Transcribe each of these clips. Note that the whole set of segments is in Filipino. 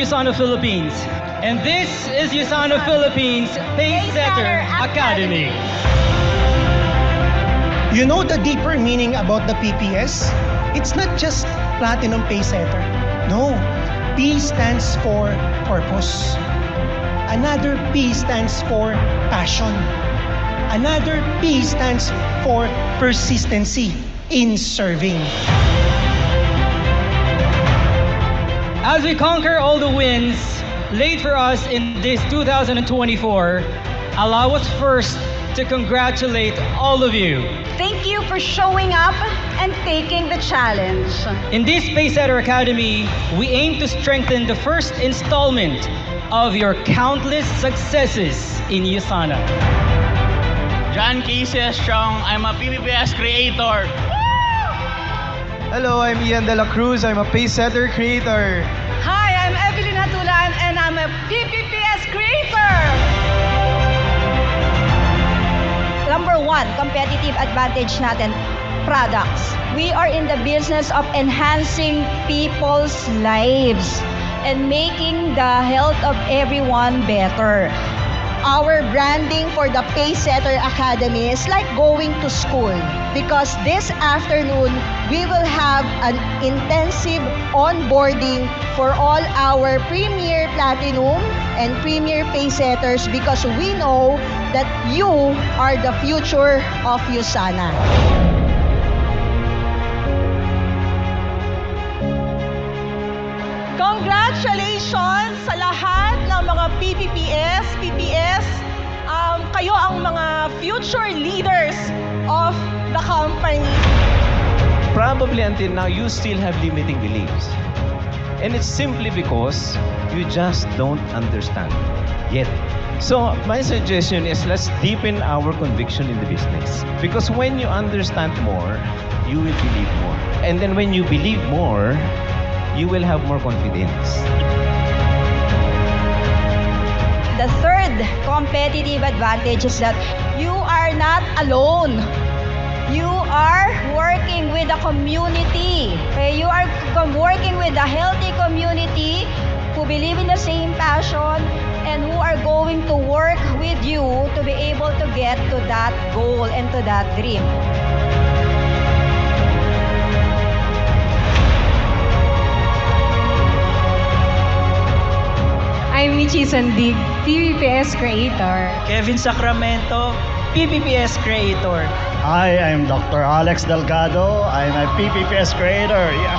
USANA Philippines, and this is USANA Philippines Pacesetter Academy. You know the deeper meaning about the PPS? It's not just Platinum Pacesetter. No, P stands for purpose. Another P stands for passion. Another P stands for persistency in serving. As we conquer all the wins laid for us in this 2024, allow us first to congratulate all of you. Thank you for showing up and taking the challenge. In this Pacesetter Academy, we aim to strengthen the first installment of your countless successes in USANA. John Casey Strong, I'm a PPPS creator. Hello, I'm Ian De La Cruz. I'm a Pacesetter creator. Hi, I'm Evelyn Hatulan and I'm a PPPS creator. Number one, competitive advantage natin, products. We are in the business of enhancing people's lives and making the health of everyone better. Our branding for the Pacesetter Academy is like going to school because this afternoon we will have an intensive onboarding for all our Premier Platinum and Premier Pacesetters because we know that you are the future of USANA. Congratulations sa lahat ng mga PPPS. Kayo ang mga future leaders of the company. Probably until now, you still have limiting beliefs. And it's simply because you just don't understand yet. So my suggestion is let's deepen our conviction in the business. Because when you understand more, you will believe more. And then when you believe more, you will have more confidence. The third competitive advantage is that you are not alone. You are working with a community. You are working with a healthy community who believe in the same passion and who are going to work with you to be able to get to that goal and to that dream. I'm Michi Sandig, PPPS creator. Kevin Sacramento, PPPS creator. Hi, I'm Dr. Alex Delgado. I'm a PPPS creator. Yes.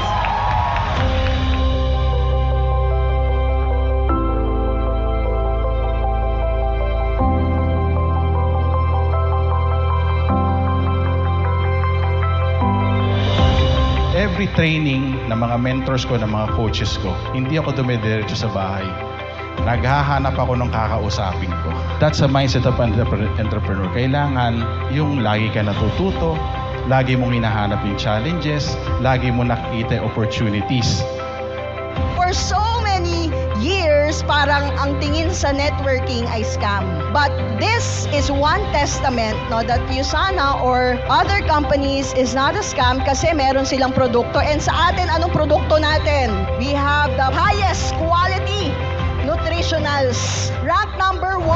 Every training ng mga mentors ko, ng mga coaches ko, hindi ako dumidiretso sa bahay. Naghahanap ako ng kakausapin ko. That's a mindset of entrepreneur. Kailangan yung lagi ka natututo, lagi mong hinahanap yung challenges, lagi mo nakikita opportunities. For so many years, parang ang tingin sa networking ay scam. But this is one testament no, that USANA or other companies is not a scam kasi meron silang produkto. And sa atin, anong produkto natin? We have the highest quality nutritionals. Rank number 1.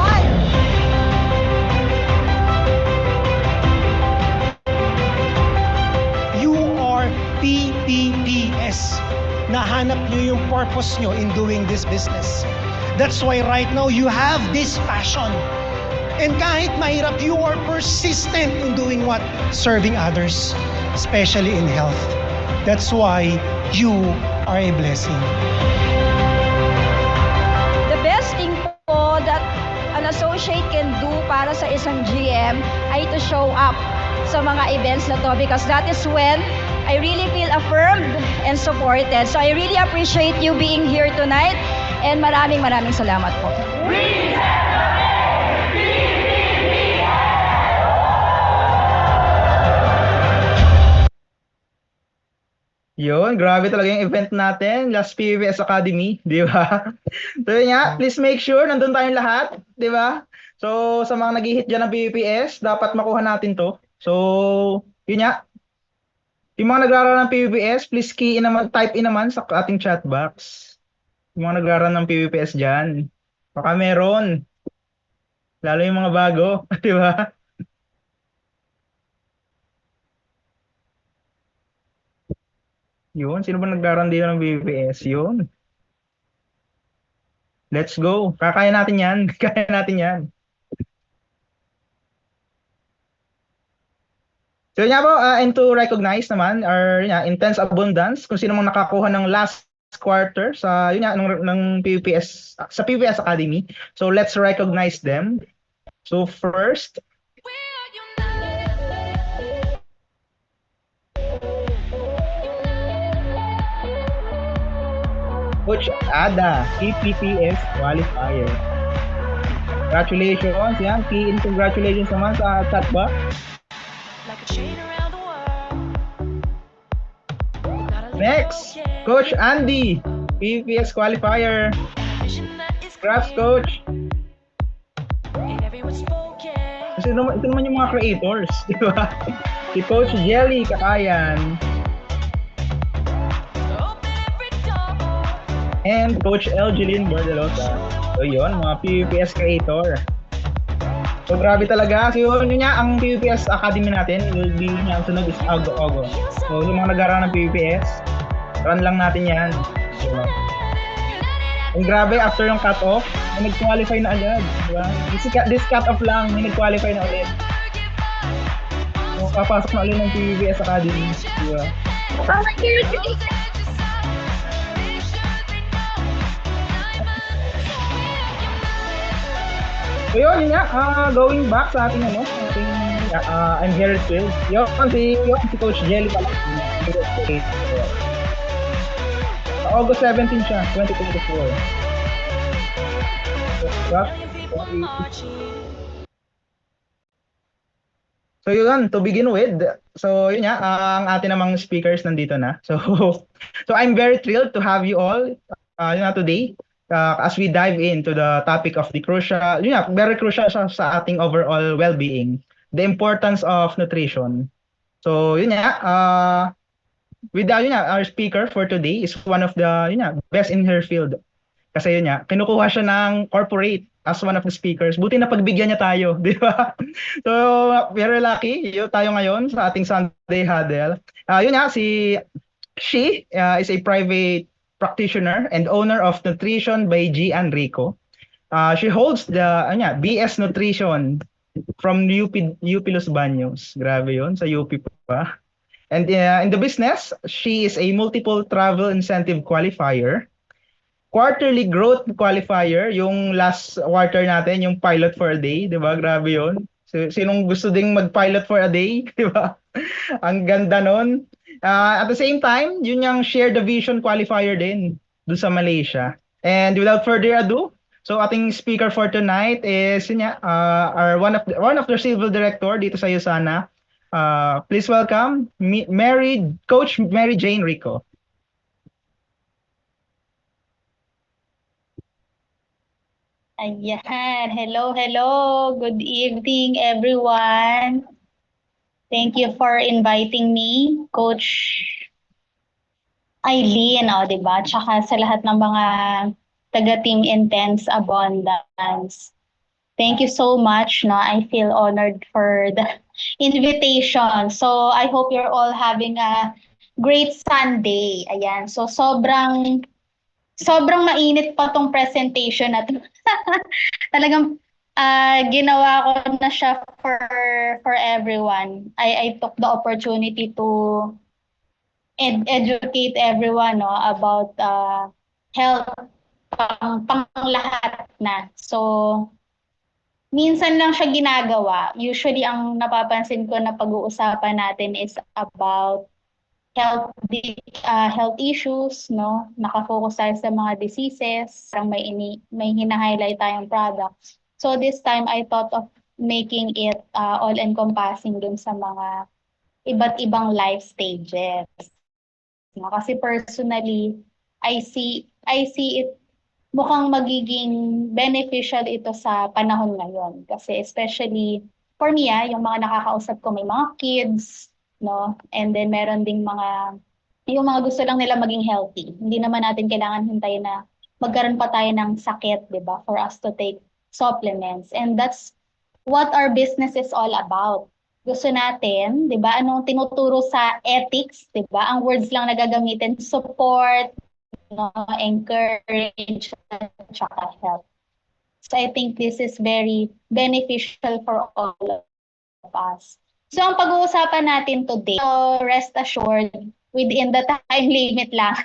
You are PPPS. Nahanap nyo yung purpose nyo in doing this business. That's why right now you have this passion. And kahit mahirap, you are persistent in doing what? Serving others, especially in health. That's why you are a blessing. The best thing po that an associate can do para sa isang GM ay to show up sa mga events na to because that is when I really feel affirmed and supported. So I really appreciate you being here tonight and maraming salamat po. Yun, grabe talaga yung event natin, Last PPPS Academy, di ba? So yun nga, please make sure nandun tayong lahat, di ba? So sa mga nag-hit dyan ng PPPS, dapat makuha natin to. So, yun nga. Yung mga naglaro ng PPPS, please key in naman, type in naman sa ating chat box. Yung mga nagraran ng PVPS dyan. Baka meron. Lalo yung mga bago. Di ba? Yun. Sino ba nagraran dito ng PVPS? Yun. Let's go. Kakaya natin yan. Kaya natin yan. So yun nga po, and to recognize naman our intense abundance, kung sino mang nakakuha ng last quarter sa yun nga ng PVPS sa PVPS Academy. So let's recognize them. So first, Coach Ada, PPPS qualifier. Congratulations, yan. Key in congratulations naman sa chat box. Next, Coach Andy, PPS qualifier. Congrats, Coach. Kasi ito naman yung mga creators, di ba? Si Coach Jelly Kakayan. And Coach Elgeline Bordelosa. So yun, mga PVPS creator. So grabe talaga. So yun nga, ang PVPS Academy natin will be ang sunod is Ago. So yung mga nag-aaral ng PVPS, run lang natin yan. Diba? And grabe, after yung cut-off, may nag-qualify na agad. Diba? This cut-off lang, may nag-qualify na ulit. So papasok na ulit ng PVPS Academy. Diba? So yun nga, going back sa ating I'm here at 12. Yun, si Coach Jelly pala. August 17 siya, 2024. So yun, to begin with, so yun nga, ang ating namang speakers nandito na. So I'm very thrilled to have you all today. As we dive into the topic of the crucial, very crucial sa ating overall well-being, the importance of nutrition. So our speaker for today is one of the best in her field. Kasi kinukuha siya ng corporate as one of the speakers. Buti na pagbigyan niya tayo, di ba? So very lucky tayo ngayon sa ating Sunday huddle. She is a private practitioner and owner of Nutrition by Gian Rico. She holds the BS Nutrition from UP Los Baños. Grabe yun, sa UP pa. And in the business, she is a multiple travel incentive qualifier, quarterly growth qualifier, yung last quarter natin, yung pilot for a day, di ba? Grabe yun. So, sinong gusto ding mag-pilot for a day, di ba? Ang ganda nun. At the same time, yun yung share the vision qualifier din doon sa Malaysia. And without further ado, so ating speaker for tonight is one of the civil director dito sa USANA. Please welcome Coach Mary Jane Rico. Ayan. Hello. Good evening, everyone. Thank you for inviting me, Coach Eileen, diba? Tsaka sa lahat ng mga taga-Team Intense Abundance. Thank you so much. I feel honored for the invitation. So I hope you're all having a great Sunday. Ayan. So sobrang mainit pa tong presentation na to. Talagang ginawa ko na siya for everyone. I took the opportunity to educate everyone about health pang lahat na. So minsan lang siya ginagawa. Usually ang napapansin ko na pag-uusapan natin is about health issues, Naka-focus tayo sa mga diseases, may hina-highlight tayong products. So this time I thought of making it all-encompassing dun sa mga iba't ibang life stages. Kasi personally, I see it mukhang magiging beneficial ito sa panahon ngayon. Kasi especially for me, yung mga nakakausap ko may mga kids, and then meron ding yung mga gusto lang nila maging healthy. Hindi naman natin kailangan hintayin na magkaroon pa tayo ng sakit, di ba? For us to take supplements. And that's what our business is all about. Gusto natin, di ba? Anong tinuturo sa ethics, di ba? Ang words lang na gagamitin, support, no, encourage, at saka help. So I think this is very beneficial for all of us. So ang pag-uusapan natin today, so rest assured, within the time limit lang.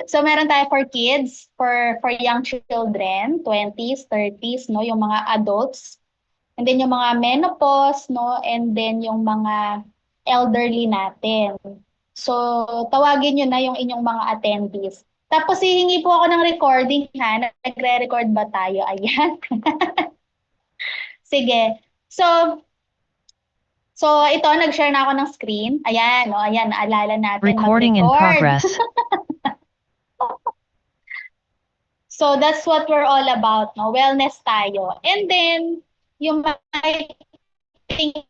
So meron tayo for kids, for young children, 20s, 30s, no, yung mga adults, and then yung mga menopause, no, and then yung mga elderly natin. So tawagin nyo na yung inyong mga attendees. Tapos hihingi po ako ng recording ha. Nagre-record ba tayo? Ayan. Sige. So ito, nag-share na ako ng screen. Ayan, no? Ayan, naalala natin. Recording in progress. So that's what we're all about, no? Wellness tayo. And then, yung think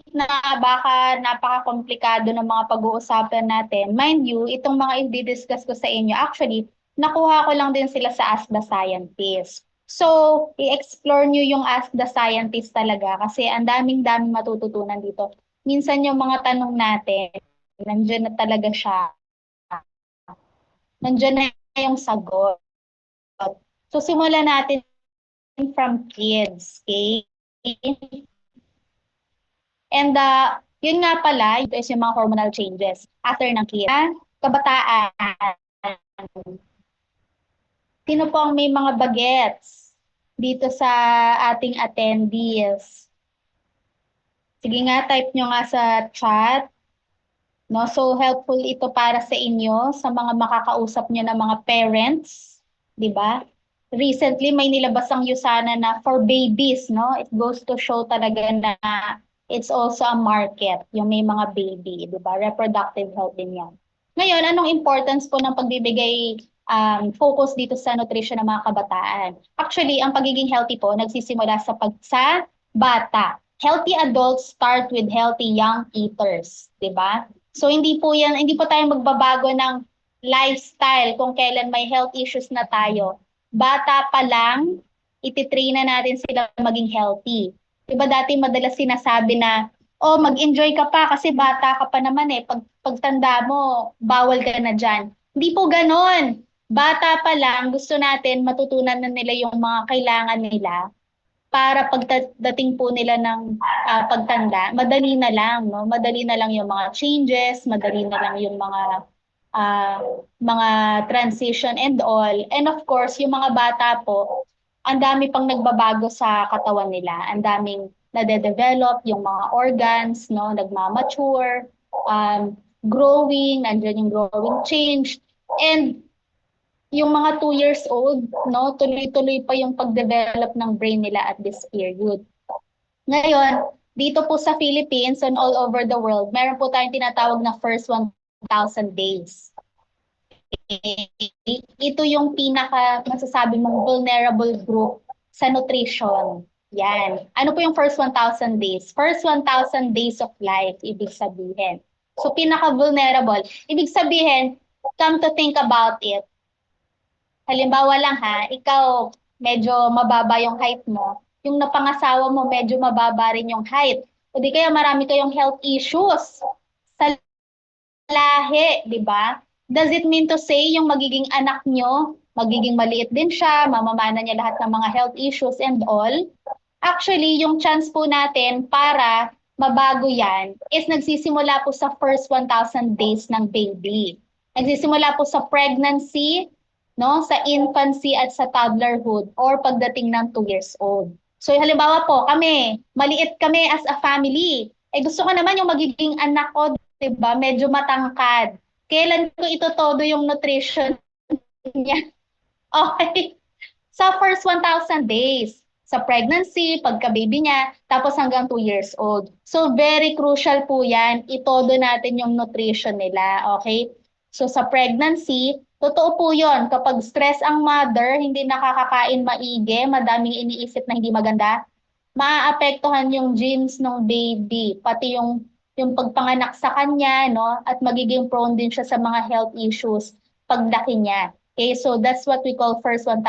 na baka napaka-komplikado ng mga pag-uusapan natin. Mind you, itong mga i-discuss ko sa inyo, actually, nakuha ko lang din sila sa Ask the Scientist. So, i-explore nyo yung Ask the Scientist talaga kasi ang daming-daming matututunan dito. Minsan yung mga tanong natin, nandiyan na talaga siya. Nandiyan na yung sagot. So, simulan natin from kids, okay? And yun nga pala, ito is yung mga hormonal changes after ng kids. Kabataan. Sino po ang may mga bagets dito sa ating attendees? Sige nga, type nyo nga sa chat. No? So helpful ito para sa inyo, sa mga makakausap nyo na mga parents. Diba? Recently, may nilabas ang Usana na for babies. No? It goes to show talaga na it's also a market, yung may mga baby, di ba? Reproductive health din yan. Ngayon, anong importance po ng pagbibigay focus dito sa nutrition ng mga kabataan? Actually, ang pagiging healthy po, nagsisimula sa bata. Healthy adults start with healthy young eaters, di ba? So, hindi po tayo magbabago ng lifestyle kung kailan may health issues na tayo. Bata pa lang, ititrain na natin sila maging healthy. Diba dati madalas sinasabi na, oh, mag-enjoy ka pa kasi bata ka pa naman eh. Pagtanda mo, bawal ka na dyan. Hindi po ganon. Bata pa lang, gusto natin matutunan na nila yung mga kailangan nila para pagdating po nila ng pagtanda, madali na lang, no? Madali na lang yung mga changes, madali na lang yung mga transition and all. And of course, yung mga bata po, ang dami pang nagbabago sa katawan nila. Ang daming nade-develop yung mga organs, no, nagmamature, growing, nandiyan yung growing change. And yung mga 2 years old, no, tuloy-tuloy pa yung pag-develop ng brain nila at this period. Ngayon, dito po sa Philippines and all over the world, meron po tayong tinatawag na first 1,000 days. Ito yung masasabi mong vulnerable group sa nutrition. Yan. Ano po yung first 1,000 days? First 1,000 days of life, ibig sabihin. So, pinaka-vulnerable. Ibig sabihin, come to think about it. Halimbawa lang ikaw medyo mababa yung height mo. Yung napangasawa mo medyo mababa rin yung height. O di kaya marami kayong health issues sa lahi, di ba? Does it mean to say yung magiging anak nyo, magiging maliit din siya, mamamana niya lahat ng mga health issues and all? Actually, yung chance po natin para mabago yan is nagsisimula po sa first 1,000 days ng baby. Nagsisimula po sa pregnancy, no, sa infancy at sa toddlerhood or pagdating ng 2 years old. So halimbawa po, maliit kami as a family. Gusto ko naman yung magiging anak ko, 'di ba? Medyo matangkad. Kailan ko ito todo yung nutrition niya? Okay. Sa first 1,000 days, sa pregnancy, pagka-baby niya, tapos hanggang 2 years old. So very crucial po yan, itodo natin yung nutrition nila, okay? So sa pregnancy, totoo po yun, kapag stress ang mother, hindi nakakakain maigi, madaming iniisip na hindi maganda, maaapektuhan yung genes ng baby, pati yung pagpanganak sa kanya, no? At magiging prone din siya sa mga health issues paglaki niya. Okay, so that's what we call first 1,000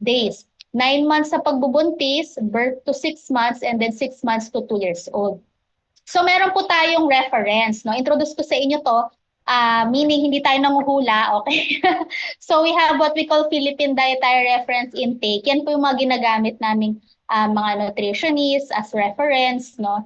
days. 9 months sa pagbubuntis, birth to 6 months, and then 6 months to 2 years old. So meron po tayong reference, no? Introduce ko sa inyo to, meaning hindi tayo nanguhula, okay? So we have what we call Philippine Dietary Reference Intake. Yan po yung mga ginagamit naming mga nutritionists as reference, no?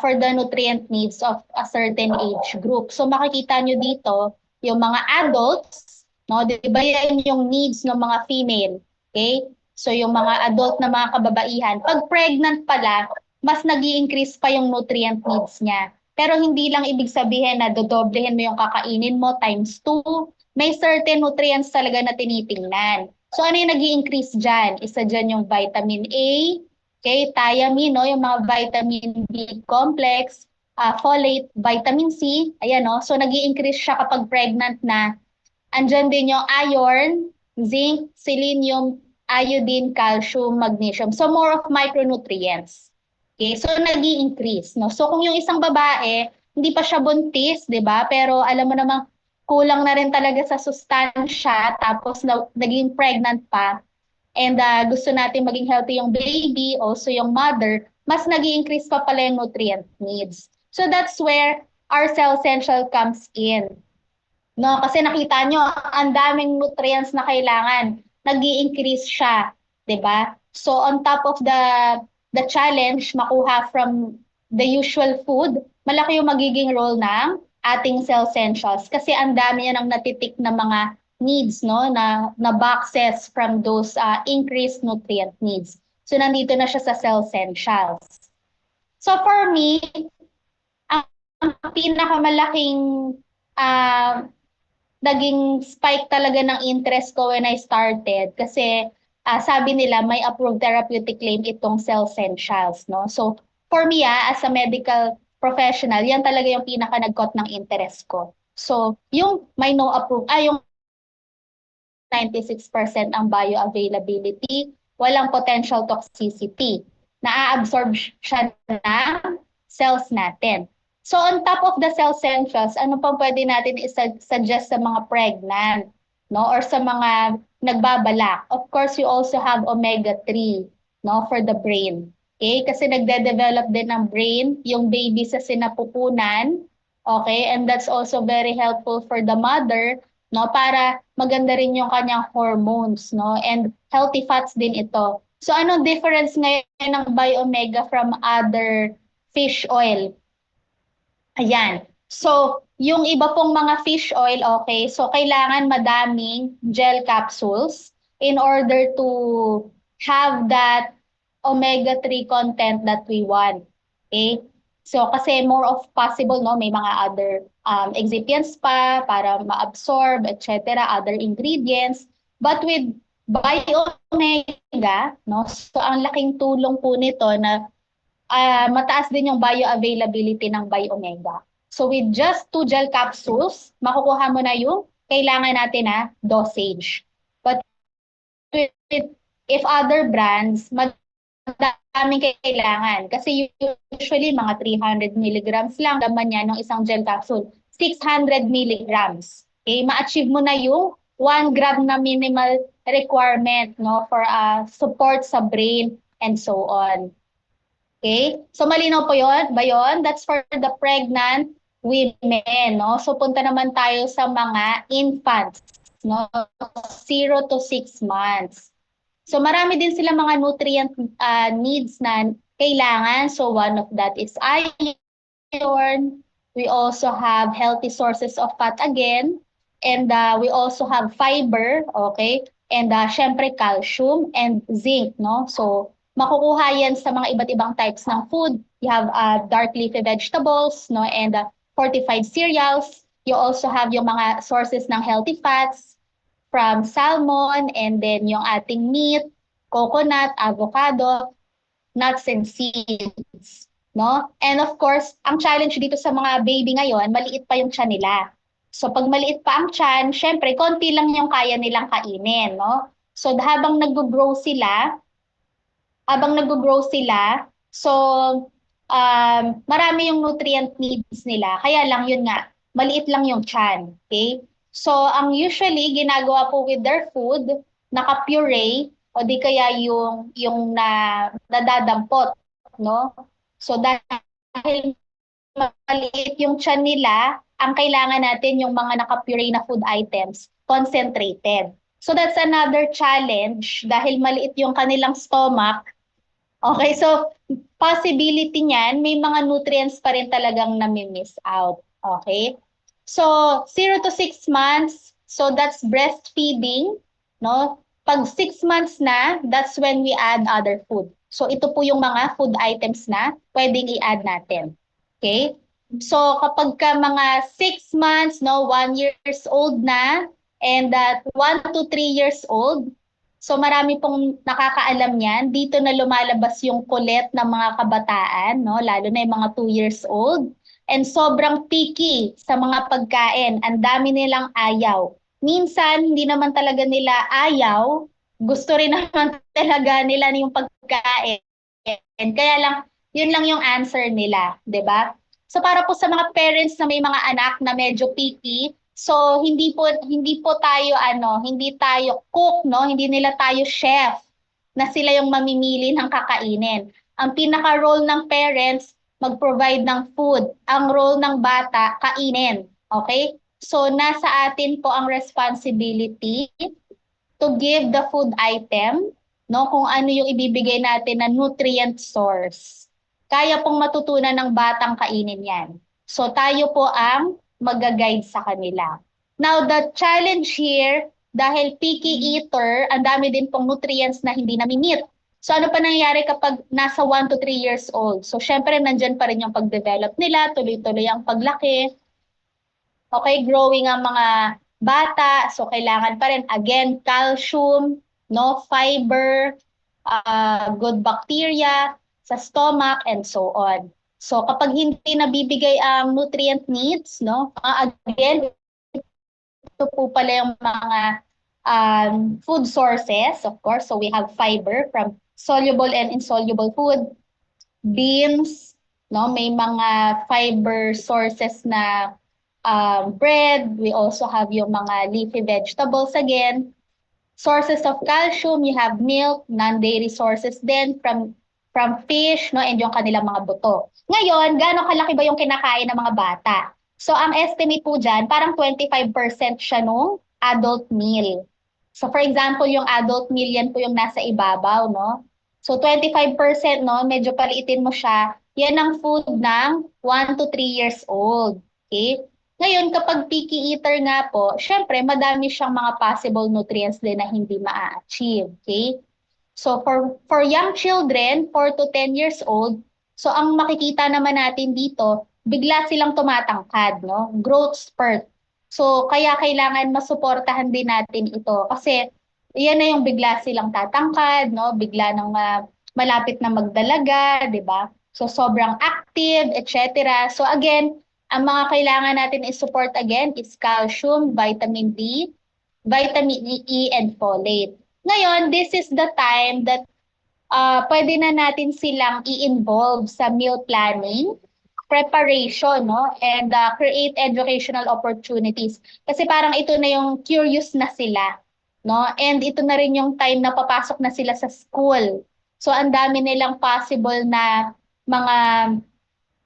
For the nutrient needs of a certain age group. So makikita nyo dito, yung mga adults, no? Di ba yan yung needs ng mga female, okay? So yung mga adult na mga kababaihan, pag pregnant pala, mas nag-i-increase pa yung nutrient needs niya. Pero hindi lang ibig sabihin na dodoblehin mo yung kakainin mo times 2. May certain nutrients talaga na tinitingnan. So ano yung nag-i-increase dyan? Isa dyan yung vitamin A, okay, thiamine, no? Yung mga vitamin B complex, folate, vitamin C, ayan, no? So nag-i-increase siya kapag pregnant na. Andyan din yung iron, zinc, selenium, iodine, calcium, magnesium. So more of micronutrients. Okay, so nag-i-increase, no? So kung yung isang babae, hindi pa siya buntis, 'di ba? Pero alam mo namang kulang na rin talaga sa sustansya, tapos naging pregnant pa, and gusto natin maging healthy yung baby, also yung mother, mas nag-i-increase pa pala yung nutrient needs. So that's where our Cell Essential comes in. No, kasi nakita nyo, ang daming nutrients na kailangan. Nag-i-increase siya, 'di ba? So on top of the challenge makuha from the usual food, malaki yung magiging role ng ating Cell Essentials kasi ang dami yan ang natitik na mga needs, no, na boxes from those increased nutrient needs. So nandito na siya sa Cell Essentials. So for me, ang pinakamalaking naging spike talaga ng interest ko when I started kasi sabi nila may approved therapeutic claim itong Cell Essentials, no? So for me, as a medical professional, yan talaga yung pinaka nag-caught ng interest ko. So yung may no approved, yung 96% ang bioavailability, walang potential toxicity. Na-absorb siya ng cells natin. So on top of the Cell Essentials, ano pang pwede natin i-suggest sa mga pregnant, no, or sa mga nagbabalak? Of course, you also have omega-3, no, for the brain. Okay? Kasi nagde-develop din ng brain yung baby sa sinapupunan. Okay? And that's also very helpful for the mother, no, para maganda rin yung kanyang hormones, no, and healthy fats din ito. So anong difference ngayon ng Biomega from other fish oil? Ayan. So, yung iba pong mga fish oil, okay, so kailangan madaming gel capsules in order to have that omega-3 content that we want. Okay? So, kasi more of possible, no, may mga other excipients pa para ma-absorb, etc., other ingredients. But with Biomega, no, so ang laking tulong po nito na mataas din yung bioavailability ng Biomega. So with just 2 gel capsules, makukuha mo na yung kailangan natin na dosage. But if other brands, madaming kailangan. Kasi usually mga 300 milligrams lang laman niya ng isang gel capsule. 600 milligrams. Okay? Ma-achieve mo na yung 1 gram na minimal requirement, no, for support sa brain and so on. Okay? So malinaw po yun? Ba yun? That's for the pregnant women, no? So punta naman tayo sa mga infants, no? 0 to 6 months. So marami din sila mga nutrient needs na kailangan. So one of that is iron. We also have healthy sources of fat again. And we also have fiber, okay? And syempre calcium and zinc, no? So makukuha yan sa mga iba't ibang types ng food. You have dark leafy vegetables, no, and fortified cereals. You also have yung mga sources ng healthy fats from salmon, and then yung ating meat, coconut, avocado, nuts and seeds, no? And of course, ang challenge dito sa mga baby ngayon, maliit pa yung tiyan nila. So pag maliit pa ang tiyan, syempre konti lang yung kaya nilang kainin, no? So habang nag-grow sila, so marami yung nutrient needs nila. Kaya lang yun nga, maliit lang yung tiyan. Okay? So, ang usually ginagawa po with their food, naka-puree o di kaya yung nadadampot, no? So, dahil maliit yung tiyan nila, ang kailangan natin yung mga naka-puree na food items, concentrated. So, that's another challenge dahil maliit yung kanilang stomach. Okay, so possibility niyan, may mga nutrients pa rin talagang nami-miss out. Okay? So, 0 to 6 months, so that's breastfeeding, no? Pag 6 months na, that's when we add other food. So, ito po yung mga food items na pwedeng i-add natin. Okay? So, kapag ka mga 6 months, no, 1 years old na, and 1 to 3 years old, so marami pong nakakaalam niyan. Dito na lumalabas yung kulit ng mga kabataan, no? Lalo na yung mga 2 years old. And sobrang picky sa mga pagkain. Ang dami nilang ayaw. Minsan, hindi naman talaga nila ayaw. Gusto rin naman talaga nila yung pagkain. Kaya lang, yun lang yung answer nila, 'di ba? So para po sa mga parents na may mga anak na medyo picky, so hindi po tayo hindi tayo cook, no? Hindi nila tayo chef na sila yung mamimili ng kakainin. Ang pinaka-role ng parents, mag-provide ng food. Ang role ng bata, kainin. Okay? So nasa atin po ang responsibility to give the food item, no? Kung ano yung ibibigay natin na nutrient source. Kaya pong matutunan ng batang kainin yan. So tayo po ang mag-guide sa kanila. Now, the challenge here, dahil picky eater, ang dami din pong nutrients na hindi nami-meet. So ano pa nangyayari kapag nasa 1 to 3 years old? So syempre nandyan pa rin yung pag-develop nila, tuloy-tuloy ang paglaki. Okay, growing ang mga bata, so kailangan pa rin, again, calcium, no, fiber, good bacteria sa stomach, and so on. So kapag hindi nabibigay ang nutrient needs, no, again, ito po pala yung mga food sources, of course. So we have fiber from soluble and insoluble food, beans, no, may mga fiber sources na bread. We also have yung mga leafy vegetables again. Sources of calcium, you have milk, non-dairy sources din from fish, no, and yung kanilang mga buto. Ngayon, gaano kalaki ba yung kinakain ng mga bata? So, ang estimate po dyan, parang 25% siya nung adult meal. So, for example, yung adult meal, yan po yung nasa ibabaw, no? So, 25%, no, medyo paliitin mo siya, yan ang food ng 1 to 3 years old. Okay? Ngayon, kapag picky eater nga po, syempre, madami siyang mga possible nutrients din na hindi ma-achieve. Okay? So, for young children, 4 to 10 years old, so ang makikita naman natin dito, bigla silang tumatangkad, no? Growth spurt. So, kaya kailangan masuportahan din natin ito. Kasi, yan na yung bigla silang tatangkad, no? Bigla nang malapit na magdalaga, di ba? So, sobrang active, etc. So, again, ang mga kailangan natin i-support again is calcium, vitamin D, vitamin E, and folate. Ngayon, this is the time that pwede na natin silang i-involve sa meal planning, preparation, no? And create educational opportunities. Kasi parang ito na yung curious na sila, no? And ito na rin yung time na papasok na sila sa school. So, ang dami nilang possible na mga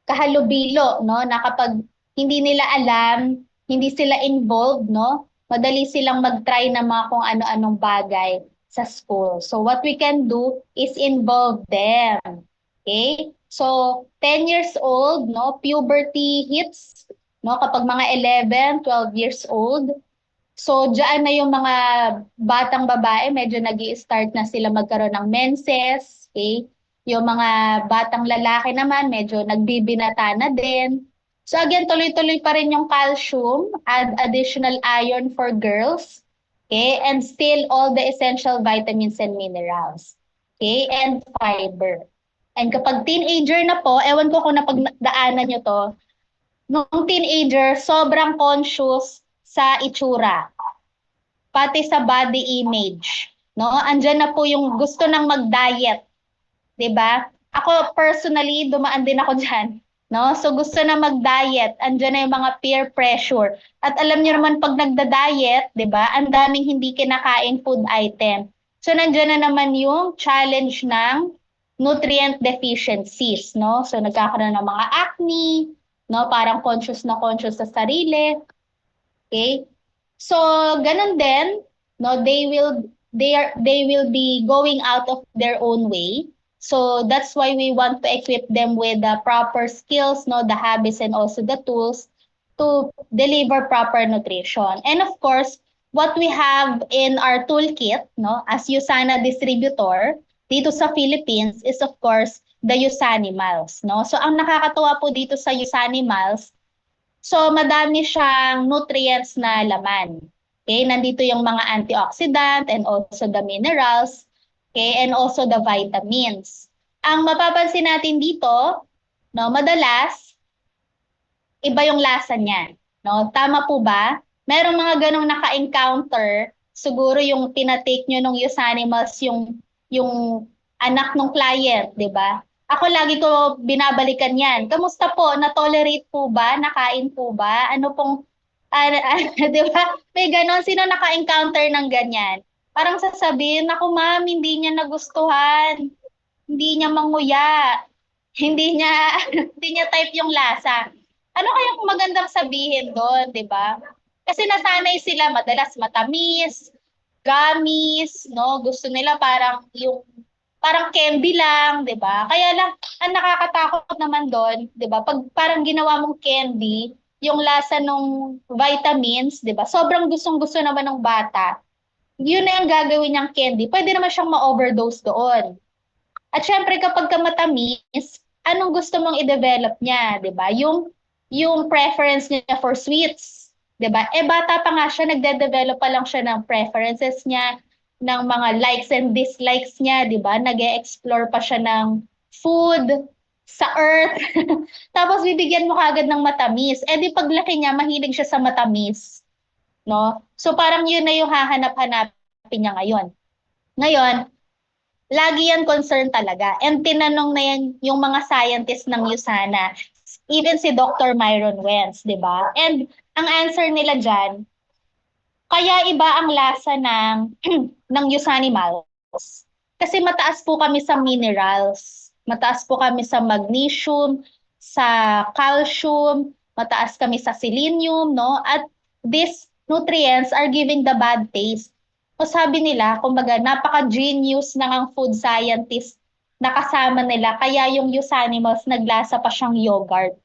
kahalubilo, no? Na kapag hindi nila alam, hindi sila involved, no? Madali silang mag-try na mga kung ano-anong bagay sa school. So what we can do is involve them. Okay? So 10 years old, no, puberty hits, no, kapag mga 11, 12 years old. So diyan na yung mga batang babae, medyo nag-i-start na sila magkaroon ng menses, okay? Yung mga batang lalaki naman, medyo nagbibinata na din. So again, tuloy-tuloy pa rin yung calcium, add additional iron for girls, okay? And still all the essential vitamins and minerals, okay? And fiber. And kapag teenager na po, ewan ko kung napagdaanan nyo to, nung teenager, sobrang conscious sa itsura, pati sa body image, no? Andyan na po yung gusto nang mag-diet, 'di ba? Ako personally, dumaan din ako diyan. No? So gusto na mag-diet, andyan na yung mga peer pressure. At alam niyo naman pag nagda-diet, 'di ba? Ang daming hindi kinakain food item. So nandiyan na naman yung challenge ng nutrient deficiencies, no? So nagkakaroon ng mga acne, no? Parang conscious na conscious sa sarili. Okay? So ganun din, no? They will be going out of their own way. So that's why we want to equip them with the proper skills, no, the habits and also the tools to deliver proper nutrition. And of course, what we have in our toolkit, no, as USANA distributor dito sa Philippines is of course the USANIMALS, no. So ang nakakatuwa po dito sa USANIMALS, so madami siyang nutrients na laman. Okay, nandito yung mga antioxidant and also the minerals, okay, and also the vitamins. Ang mapapansin natin dito, no, madalas iba yung lasa niya, no? Tama po ba? Merong mga ganong naka-encounter, siguro yung pinatake nyo nung USANIMALS yung anak ng client, 'di ba? Ako lagi ko binabalikan 'yan. Kamusta po? Na-tolerate po ba? Nakain po ba? Ano pong 'di ba? May ganon, sino naka-encounter ng ganyan? Parang sasabihin, "Naku ma'am, hindi niya nagustuhan. Hindi niya manguya. Hindi niya hindi niya type yung lasa." Ano kayang magandang sabihin doon, 'di ba? Kasi nasanay sila madalas matamis, gummies, no? Gusto nila parang candy lang, 'di ba? Kaya lang ang nakakatakot naman doon, 'di ba? Pag parang ginawa mong candy, yung lasa ng vitamins, 'di ba? Sobrang gustong-gusto naman ng bata. Yun na yung gagawin niyang candy. Pwede naman siyang ma-overdose doon. At syempre kapag ka matamis, anong gusto mong i-develop niya, 'di ba? Yung preference niya for sweets, 'di ba? Eh bata pa nga siya, nagde-develop pa lang siya ng preferences niya, ng mga likes and dislikes niya, 'di ba? Nag-e-explore pa siya ng food sa earth. Tapos bibigyan mo kagad ng matamis. Eh di paglaki niya, mahilig siya sa matamis, no? So parang yun na yung hahanap-hanapin niya ngayon. Ngayon, lagi yan concern talaga. And tinanong na yan yung mga scientists ng USANA. Even si Dr. Myron Wentz, di ba? And ang answer nila dyan, kaya iba ang lasa ng USANIMALS. Kasi mataas po kami sa minerals. Mataas po kami sa magnesium, sa calcium, mataas kami sa selenium, no? At these nutrients are giving the bad taste. O sabi nila, kumbaga, napaka-genius ng ang food scientist na kasama nila, kaya yung USANIMALS naglasa pa siyang yogurt.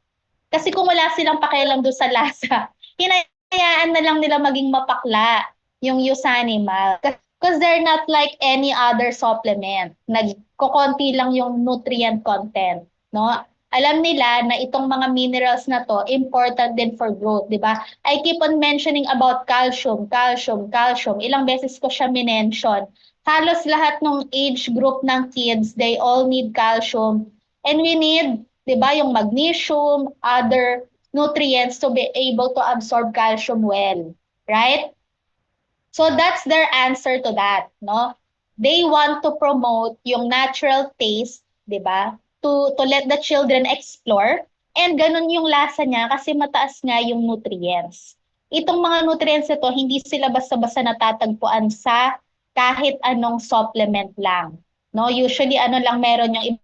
Kasi kung wala silang pakialam doon sa lasa, hinayaan na lang nila maging mapakla yung USANIMALS. Because they're not like any other supplement. Nagkokonti lang yung nutrient content, no? Alam nila na itong mga minerals na to important din for growth, di ba? I keep on mentioning about calcium, calcium, calcium. Ilang beses ko siya minention. Halos lahat ng age group ng kids, they all need calcium. And we need, di ba, yung magnesium, other nutrients to be able to absorb calcium well, right? So that's their answer to that, no? They want to promote yung natural taste, 'di ba? To let the children explore, and ganun yung lasa niya kasi mataas nga yung nutrients. Itong mga nutrients ito, hindi sila basta-basta natatagpuan sa kahit anong supplement lang, no? Usually ano lang meron yung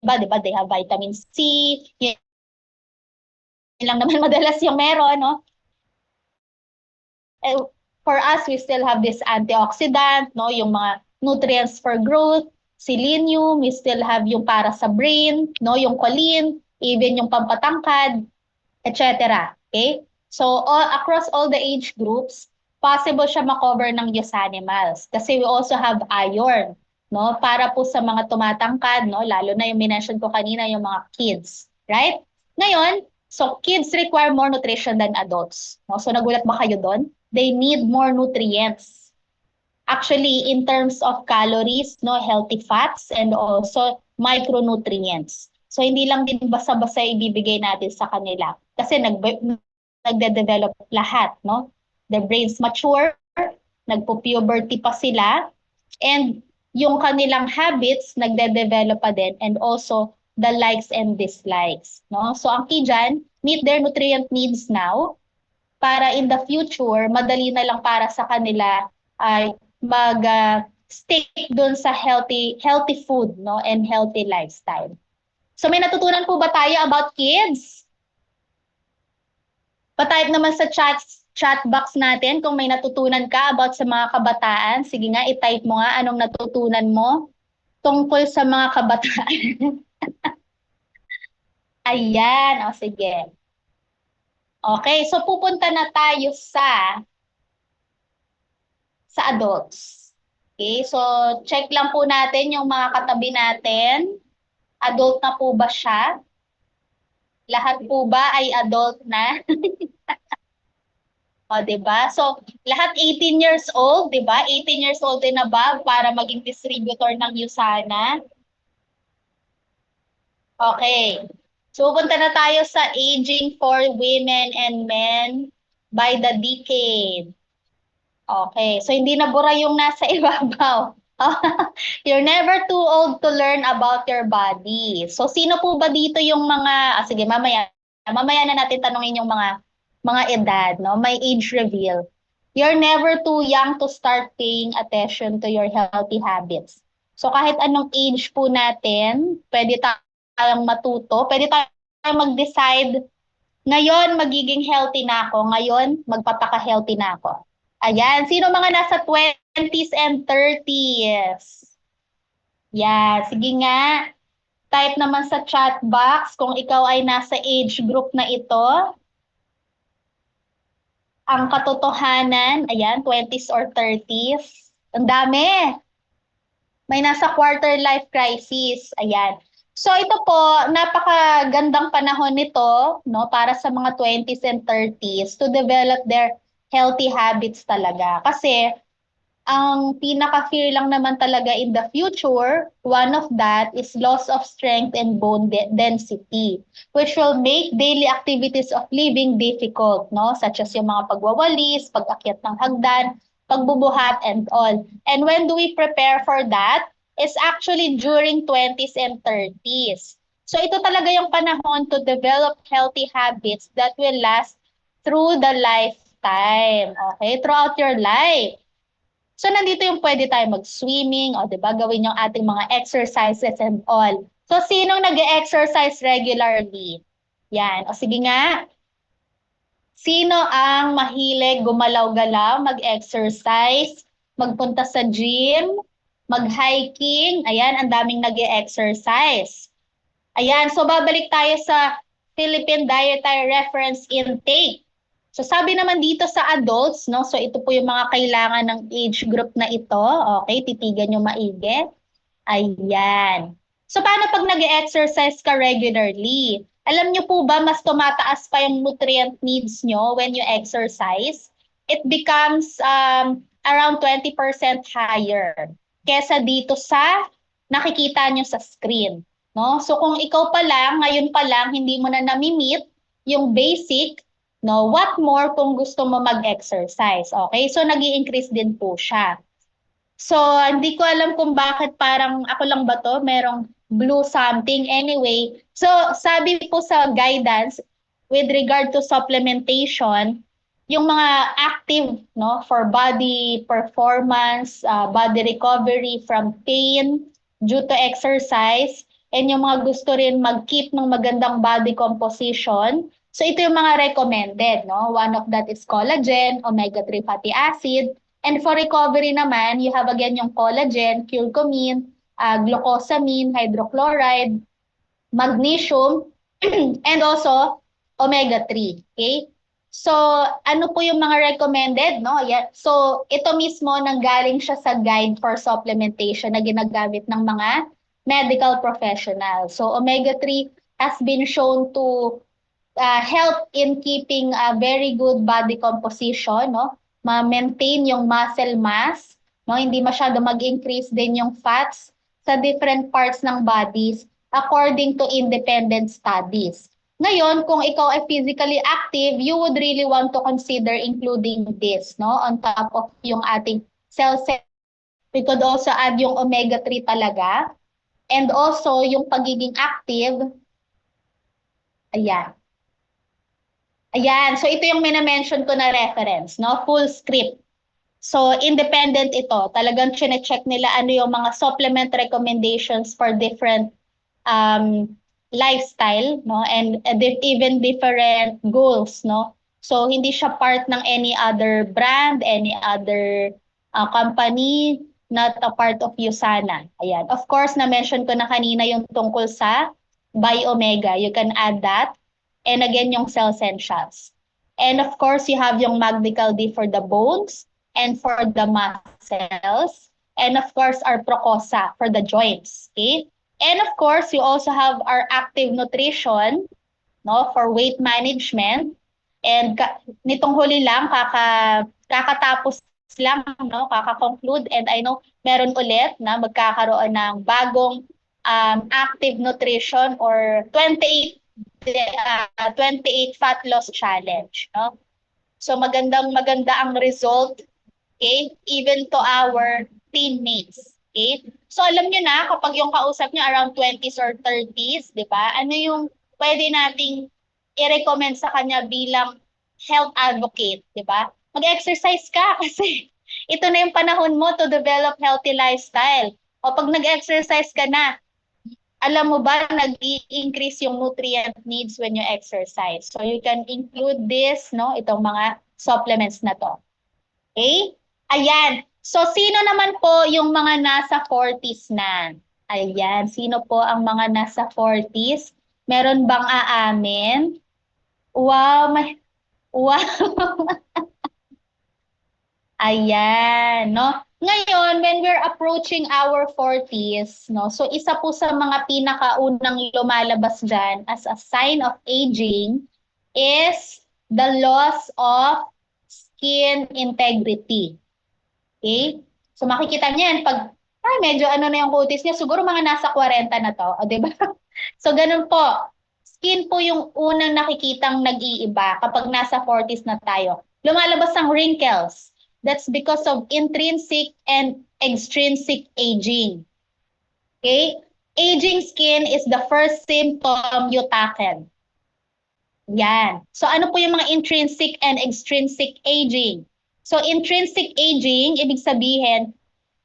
iba, 'di ba? They have vitamin C, yun lang naman madalas yung meron, no? For us, we still have this antioxidant, no, yung mga nutrients for growth, selenium, we still have yung para sa brain, no, yung choline, even yung pampatangkad, etc. Okay? So across all the age groups, possible siya makover ng USANIMALS kasi we also have iron, no, para po sa mga tumatangkad, no, lalo na yung minention ko kanina yung mga kids, right? Ngayon, so kids require more nutrition than adults, no? So nagulat ba kayo doon? They need more nutrients. Actually, in terms of calories, no, healthy fats, and also micronutrients. So hindi lang din basta-basta ibibigay natin sa kanila kasi nagde-develop lahat, no? Their brains mature, nagpo-puberty pa sila, and yung kanilang habits nagde-develop pa din, and also the likes and dislikes, no? So ang key dyan, meet their nutrient needs now para in the future, madali na lang para sa kanila ay stick dun sa healthy food, no, and healthy lifestyle. So may natutunan po ba tayo about kids? Pa-type naman sa chat box natin kung may natutunan ka about sa mga kabataan. Sige nga, i-type mo nga anong natutunan mo tungkol sa mga kabataan. Ayan, o sige. Okay, so pupunta na tayo sa adults. Okay, so check lang po natin yung mga katabi natin. Adult na po ba siya? Lahat po ba ay adult na? O, diba? So, lahat 18 years old, diba? 18 years old and above para maging distributor ng USANA. Okay. So, punta na tayo sa aging for women and men by the decade. Okay. So, hindi na bura yung nasa ibabaw. You're never too old to learn about your body. So, sino po ba dito yung mga, sige, mamaya na natin tanungin yung mga edad, no? May age reveal. You're never too young to start paying attention to your healthy habits. So, kahit anong age po natin, pwede tayong matuto, pwede tayong mag-decide, ngayon magiging healthy na ako, ngayon magpapaka-healthy na ako. Ayan, sino mga nasa 20s and 30s? Yeah, sige nga. Type naman sa chat box kung ikaw ay nasa age group na ito. Ang katotohanan, ayan, 20s or 30s. Ang dami. May nasa quarter life crisis. Ayan. So ito po, napakagandang panahon nito, no, para sa mga 20s and 30s to develop their healthy habits talaga. Kasi ang pinaka-fear lang naman talaga in the future, one of that is loss of strength and bone density, which will make daily activities of living difficult, no? Such as yung mga pagwawalis, pag-akyat ng hagdan, pagbubuhat, and all. And when do we prepare for that? It's actually during 20s and 30s. So ito talaga yung panahon to develop healthy habits that will last through the lifetime, okay? Throughout your life. So, nandito yung pwede tayo mag-swimming, o diba, gawin yung ating mga exercises and all. So, sinong nag-exercise regularly? Yan. O sige nga. Sino ang mahilig gumalaw-galaw, mag-exercise, magpunta sa gym, mag-hiking? Ayan, ang daming nag-exercise. Ayan, so babalik tayo sa Philippine Dietary Reference Intake. So sabi naman dito sa adults, no? So ito po yung mga kailangan ng age group na ito. Okay, titigan nyo maigi. Ayan. So paano pag nag-exercise ka regularly? Alam nyo po ba mas tumataas pa yung nutrient needs nyo when you exercise? It becomes around 20% higher kesa dito sa nakikita nyo sa screen. No? So kung ikaw pa lang, ngayon pa lang, hindi mo na nami-meet yung basic, no, what more kung gusto mo mag-exercise, okay? So, nag-i-increase din po siya. So, hindi ko alam kung bakit parang ako lang ba to, merong blue something. Anyway, so, sabi po sa guidance, with regard to supplementation, yung mga active, no, for body performance, body recovery from pain due to exercise, and yung mga gusto rin mag-keep ng magandang body composition. So ito yung mga recommended, no? One of that is collagen, omega-3 fatty acid. And for recovery naman, you have again yung collagen, curcumin, glucosamine, hydrochloride, magnesium, and also omega-3. Okay? So ano po yung mga recommended, no? Yeah. So ito mismo nanggaling siya sa guide for supplementation na ginagamit ng mga medical professionals. So omega-3 has been shown to help in keeping a very good body composition, no? Ma-maintain yung muscle mass, no? Hindi masyado mag-increase din yung fats sa different parts ng bodies according to independent studies. Ngayon, kung ikaw ay physically active, you would really want to consider including this, no? On top of yung ating cell. We could also add yung omega-3 talaga. And also, yung pagiging active, ayan. Ayan, so ito yung minamention ko na reference, no? Full script. So, independent ito. Talagang chine-check nila ano yung mga supplement recommendations for different lifestyle, no? And even different goals, no? So, hindi siya part ng any other brand, any other company, not a part of USANA. Ayan. Of course, na-mention ko na kanina yung tungkol sa Biomega. You can add that. And again, yung cell essentials. And of course, you have yung Magnical D for the bones and for the muscles. And of course, our Procosa for the joints. Okay? And of course, you also have our active nutrition, no, for weight management. And nitong huli lang, kakatapos lang, no, kaka-conclude. And I know meron ulit na magkakaroon ng bagong active nutrition or 28 fat loss challenge, no? So maganda ang result, okay? Even to our teammates, okay? So alam niyo na kapag yung kausap niyo around 20s or 30s, 'di ba? Ano yung pwede nating i-recommend sa kanya bilang health advocate, 'di ba? Mag-exercise ka kasi ito na yung panahon mo to develop healthy lifestyle. O pag nag-exercise ka na, alam mo ba, nag-i-increase yung nutrient needs when you exercise. So you can include this, no, itong mga supplements na to. Okay? Ayan. So sino naman po yung mga nasa 40s na? Ayan. Sino po ang mga nasa 40s? Meron bang aamin? Wow. Wow. Ayan, no? Ngayon, when we're approaching our 40s, no? So isa po sa mga pinakaunang lumalabas dyan as a sign of aging is the loss of skin integrity. Okay? So makikita niyan pag medyo ano na yung kutis niya, siguro mga nasa 40 na to, o, diba? So ganun po. Skin po yung unang nakikitang nag-iiba kapag nasa 40s na tayo. Lumalabas ang wrinkles. That's because of intrinsic and extrinsic aging. Okay? Aging skin is the first symptom you tackle. Yan. So ano po yung mga intrinsic and extrinsic aging? So intrinsic aging, ibig sabihin,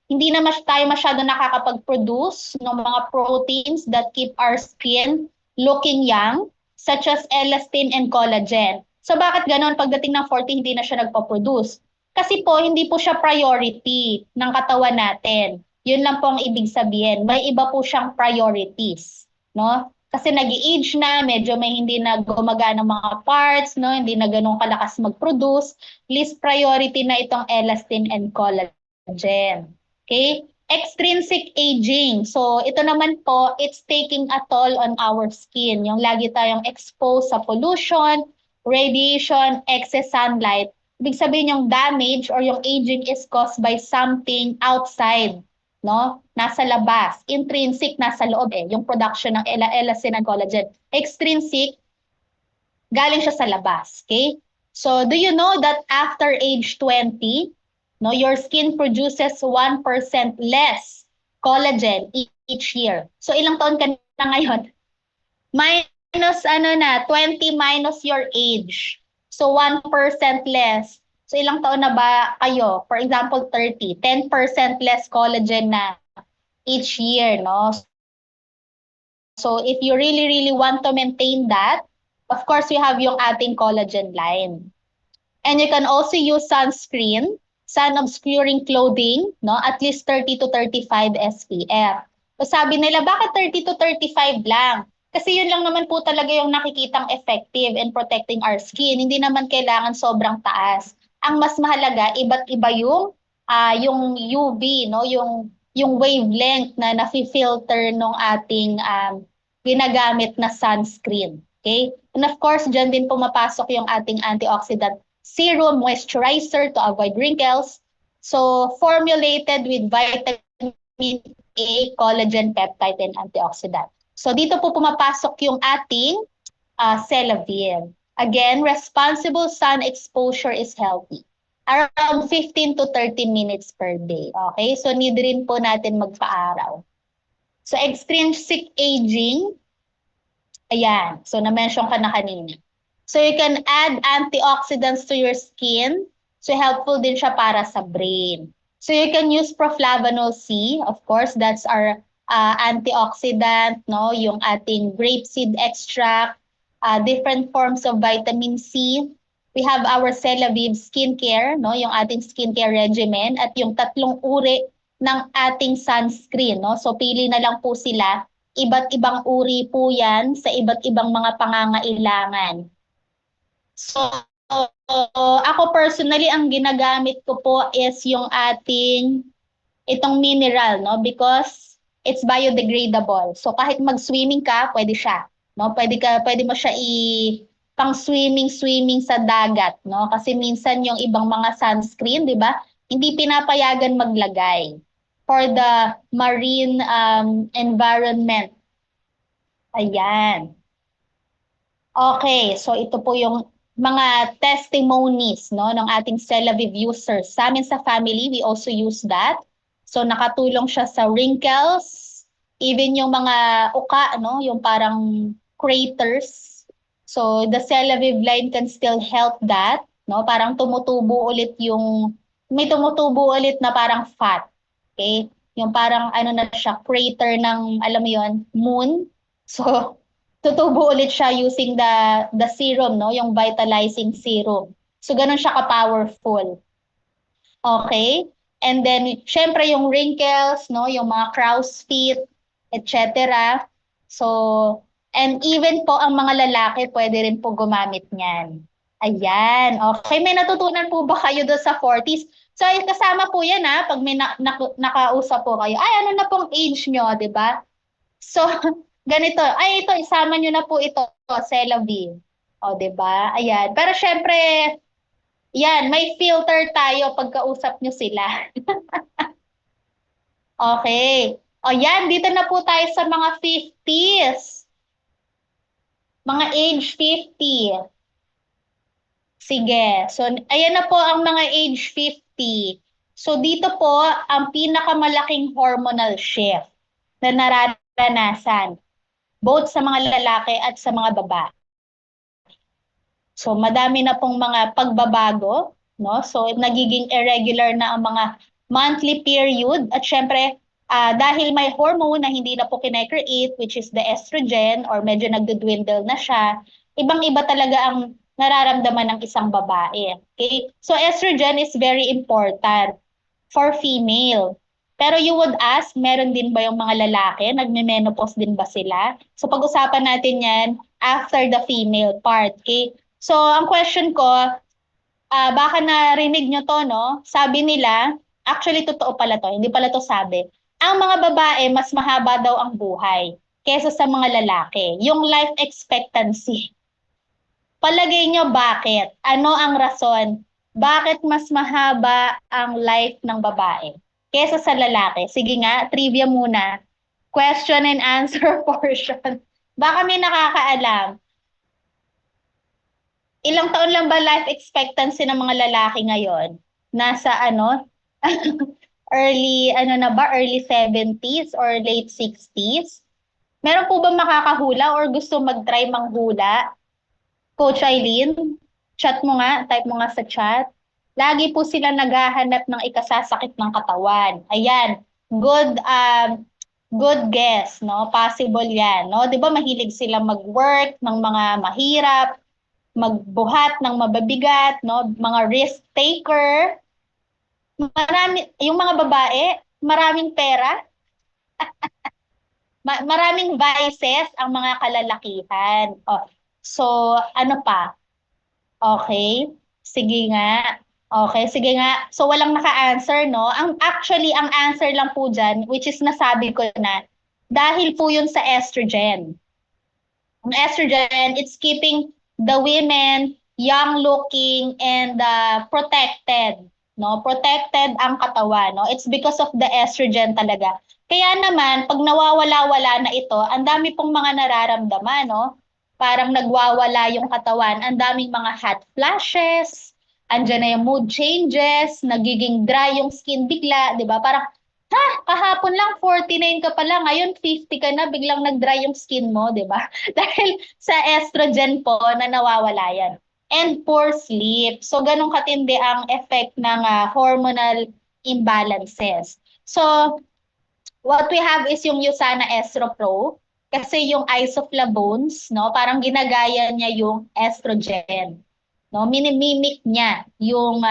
hindi na tayo masyado nakakapag-produce ng mga proteins that keep our skin looking young, such as elastin and collagen. So bakit ganon? Pagdating ng 40, hindi na siya nagpa-produce. Kasi po, hindi po siya priority ng katawan natin. Yun lang po ang ibig sabihin. May iba po siyang priorities, no? Kasi nag-age na, medyo may hindi na gumagana mga parts, no? Hindi na ganun kalakas mag-produce. Least priority na itong elastin and collagen. Okay? Extrinsic aging. So, ito naman po, it's taking a toll on our skin. Yung lagi tayong exposed sa pollution, radiation, excess sunlight. Ibig sabihin yung damage or yung aging is caused by something outside, no? Nasa labas. Intrinsic, nasa loob yung production ng elastin and collagen. Extrinsic, galing siya sa labas, okay? So, do you know that after age 20, no, your skin produces 1% less collagen each year. So, ilang taon ka na ngayon? Minus 20 minus your age. So, 1% less. So, ilang taon na ba kayo? For example, 30. 10% less collagen na each year, no? So, if you really, really want to maintain that, of course, we have yung ating collagen line. And you can also use sunscreen, sun-obscuring clothing, no? At least 30 to 35 SPF. So, sabi nila, bakit 30 to 35 lang? Kasi yun lang naman po talaga yung nakikitang effective in protecting our skin. Hindi naman kailangan sobrang taas. Ang mas mahalaga, iba't iba yung UV, no? Yung wavelength na nafi-filter ng ating ginagamit na sunscreen. Okay? And of course, dyan din pumapasok yung ating antioxidant serum moisturizer to avoid wrinkles. So, formulated with vitamin A, collagen, peptide, and antioxidant. So dito po pumapasok yung ating Celavir. Again, responsible sun exposure is healthy. Around 15 to 30 minutes per day. Okay? So need rin po natin magpa-araw. So extrinsic aging, ayan. So na-mention ka na kanina. So you can add antioxidants to your skin. So helpful din siya para sa brain. So you can use proflavanol C. Of course, that's our antioxidant, no? Yung ating grapeseed extract, different forms of vitamin C. We have our Celavive skincare, no? Yung ating skincare regimen at yung 3 uri ng ating sunscreen, no? So pili na lang po sila. Iba't ibang uri po 'yan sa iba't ibang mga pangangailangan. So, ako personally, ang ginagamit ko po is yung ating itong mineral, no? Because it's biodegradable. So, kahit mag-swimming ka, pwede siya, no? Pwede mo siya pang swimming sa dagat, no? Kasi minsan yung ibang mga sunscreen, 'di ba? Hindi pinapayagan maglagay for the marine environment. Ayan. Okay, so ito po yung mga testimonies, no, ng ating Celavive users. Sa amin sa family, we also use that. So nakatulong siya sa wrinkles, even yung mga uka, no, yung parang craters. So the Celavive line can still help that, no? Parang tumutubo ulit may tumutubo ulit na parang fat. Okay? Yung parang ano na siya, crater ng, alam mo yon, moon. So tutubo ulit siya using the serum, no? Yung vitalizing serum. So, ganun siya ka-powerful. Okay? And then, syempre, yung wrinkles, no? Yung mga crow's feet, etc. So, and even po ang mga lalaki, pwede rin po gumamit niyan. Ayan. Okay, may natutunan po ba kayo doon sa 40s? So, kasama po yan, ha? Pag may nakausap po kayo, ay, ano na pong age nyo, di ba? So, ganito. Ay, ito, isama nyo na po ito, Celavive. O, diba? Ayan. Pero syempre, yan, may filter tayo pagkausap nyo sila. Okay. O, yan, dito na po tayo sa mga 50s. Mga age 50. Sige. So, ayan na po ang mga age 50. So, dito po, ang pinakamalaking hormonal shift na nararanasan both sa mga lalaki at sa mga babae. So madami na pong mga pagbabago, no? So nagiging irregular na ang mga monthly period at syempre dahil may hormone na hindi na po kinecreate, which is the estrogen, or medyo nagdudwindle na siya, ibang-iba talaga ang nararamdaman ng isang babae. Okay? So estrogen is very important for female. Pero you would ask, meron din ba yung mga lalaki? Nagme-menopause din ba sila? So pag-usapan natin yan after the female part. Okay? So ang question ko, baka narinig nyo to, no? Sabi nila, actually totoo pala to, hindi pala to sabi. Ang mga babae, mas mahaba daw ang buhay kesa sa mga lalaki. Yung life expectancy. Palagay nyo bakit? Ano ang rason? Bakit mas mahaba ang life ng babae kesa sa lalaki? Sige nga, trivia muna. Question and answer portion. Baka may nakakaalam. Ilang taon lang ba life expectancy ng mga lalaki ngayon? Nasa early 70s or late 60s? Meron po ba makakahula or gusto mag-try manghula? Coach Eileen, chat mo nga, type mo nga sa chat. Lagi po sila naghahanap ng ikasasakit ng katawan. Ayan, good guess, no? Possible yan, no? 'Di ba mahilig sila mag-work ng mga mahirap, magbuhat ng mababigat, no? Mga risk taker. Yung mga babae, maraming pera. Maraming vices ang mga kalalakihan. Oh, so, ano pa? Okay. Sige nga. Okay, sige nga. So, walang naka-answer, no? Actually, ang answer lang po dyan, which is nasabi ko na, dahil po yun sa estrogen. Ang estrogen, it's keeping the women young-looking and protected. No? Protected ang katawan. No? It's because of the estrogen talaga. Kaya naman, pag nawawala-wala na ito, ang dami pong mga nararamdaman, no? Parang nagwawala yung katawan, ang daming mga hot flashes, andyan na yung mood changes, nagiging dry yung skin bigla, di ba? Parang Ha, kahapon lang 49 ka pa lang, ngayon 50 ka na, biglang nag-dry yung skin mo, di ba? Dahil sa estrogen po na nawawala yan. And poor sleep. So, ganun katindi ang effect ng hormonal imbalances. So, what we have is yung Usana Estro Pro kasi yung isoflavones, no, parang ginagaya niya yung estrogen. No, minimimic niya yung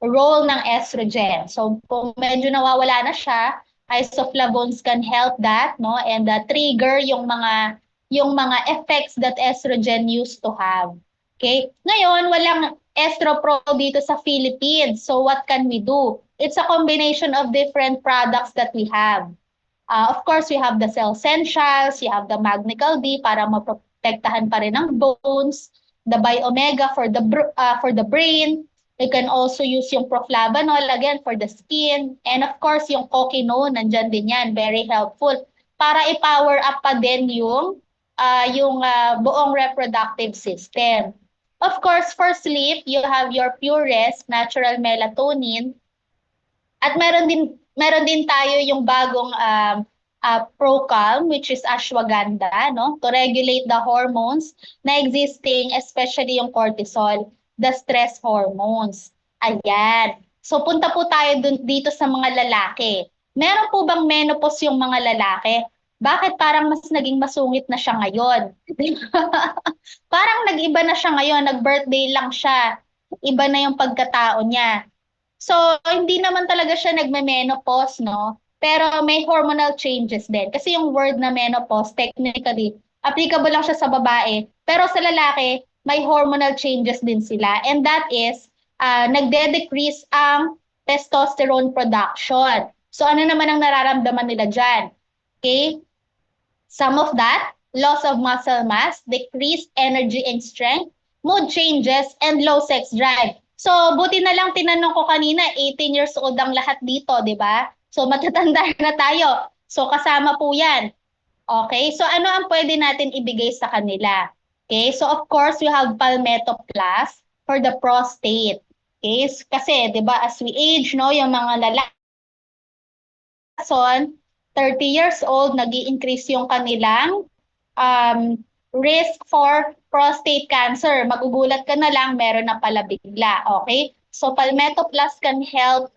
role ng estrogen. So kung medyo nawawala na siya, isoflavones can help that, no, and trigger yung mga effects that estrogen used to have. Okay? Ngayon, walang Estro Pro dito sa Philippines. So what can we do? It's a combination of different products that we have. Of course, we have the Cell Essentials, you have the Magnical D para maprotektahan pa rin ang bones, the Biomega for the brain. You can also use yung Proflavanol again for the skin. And of course, yung Coquinone, nandyan din yan, very helpful para i-power up pa din yung buong reproductive system. Of course, for sleep, you have your Pure Rest, natural melatonin. At meron din tayo yung bagong Procalm, which is ashwagandha, no? To regulate the hormones na existing, especially yung cortisol, the stress hormones. Ayan. So punta po tayo dito sa mga lalaki. Meron po bang menopause yung mga lalaki? Bakit parang mas naging masungit na siya ngayon? Parang nag-iba na siya ngayon, nag-birthday lang siya. Iba na yung pagkatao niya. So, hindi naman talaga siya nagme-menopause, no? Pero may hormonal changes din. Kasi yung word na menopause, technically, applicable lang siya sa babae. Pero sa lalaki, may hormonal changes din sila. And that is, nagde-decrease ang testosterone production. So, ano naman ang nararamdaman nila dyan? Okay? Some of that, loss of muscle mass, decreased energy and strength, mood changes, and low sex drive. So, buti na lang tinanong ko kanina, 18 years old ang lahat dito, di ba? So, matatanda na tayo. So, kasama po yan. Okay? So, ano ang pwede natin ibigay sa kanila? Okay? So, of course, we have Palmetto Plus for the prostate. Okay? Kasi, di ba, as we age, no, yung mga lalaki, 30 years old, nag-i-increase yung kanilang risk for prostate cancer. Magugulat ka na lang, meron na pala bigla. Okay? So, Palmetto Plus can help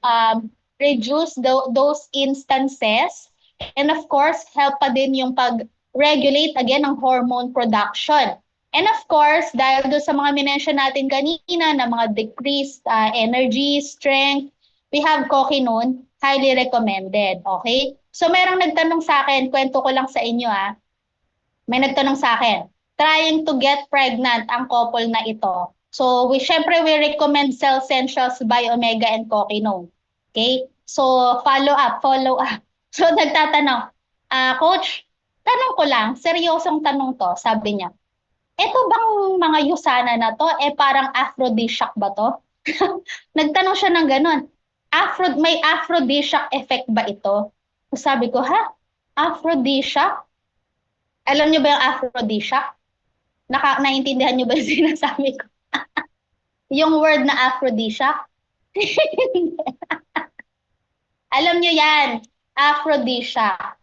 reduce those instances. And of course, help pa din yung pag-regulate again ng hormone production. And of course, dahil doon sa mga minention natin kanina na mga decreased energy, strength, we have Coquinone, highly recommended. Okay? So, merong nagtanong sa akin, kwento ko lang sa inyo May nagtanong sa akin, trying to get pregnant ang couple na ito. So, syempre, we recommend Cell Essentials, Biomega, and Coquinone. Okay? So, follow up. So, nagtatanong, Coach, tanong ko lang, seryosong tanong to, sabi niya, eto bang mga Usana na to, parang aphrodisiac ba to? Nagtanong siya ng ganun, may aphrodisiac effect ba ito? So, sabi ko, aphrodisiac? Alam niyo ba yung aphrodisiac? Naiintindihan niyo ba yung sinasabi ko? Yung word na aphrodisiac? Alam niyo yan, aphrodisiac.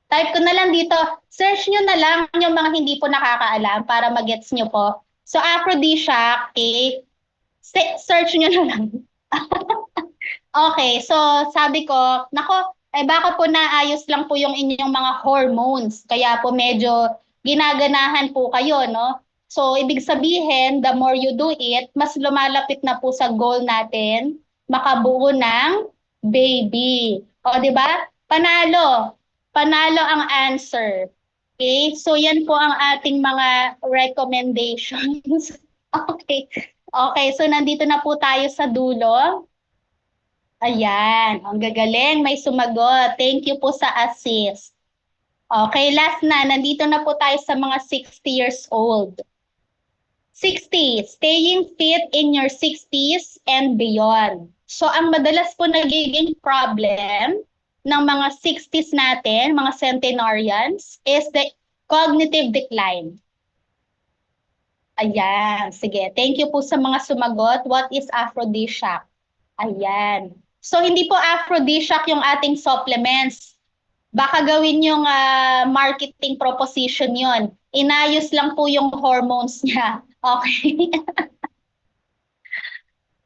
Type ko na lang dito, search nyo na lang yung mga hindi po nakakaalam para magets nyo po. So, aphrodisiac, okay, search nyo na lang. Okay, so sabi ko, nako, baka po naayos lang po yung inyong mga hormones. Kaya po medyo ginaganahan po kayo, no? So, ibig sabihin, the more you do it, mas lumalapit na po sa goal natin, makabuo ng baby. O, di ba? Panalo ang answer. Okay? So, yan po ang ating mga recommendations. Okay. Okay, so nandito na po tayo sa dulo. Ayan, ang gagaling, may sumagot. Thank you po sa assist. Okay, last na. Nandito na po tayo sa mga 60 years old. 60, staying fit in your 60s and beyond. So, ang madalas po nagiging problem ng mga 60s natin, mga centenarians, is the cognitive decline. Ayan, sige. Thank you po sa mga sumagot. What is aphrodisiac? Ayan. So hindi po aphrodisiac yung ating supplements. Baka gawin yung marketing proposition yon. Inayos lang po yung hormones niya. Okay?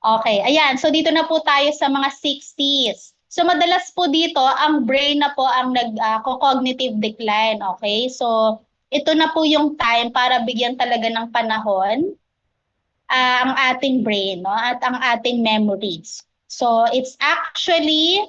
Okay, ayan. So dito na po tayo sa mga 60s. So madalas po dito, ang brain na po ang nag-cognitive decline. Okay? So ito na po yung time para bigyan talaga ng panahon ang ating brain, no? At ang ating memories. So it's actually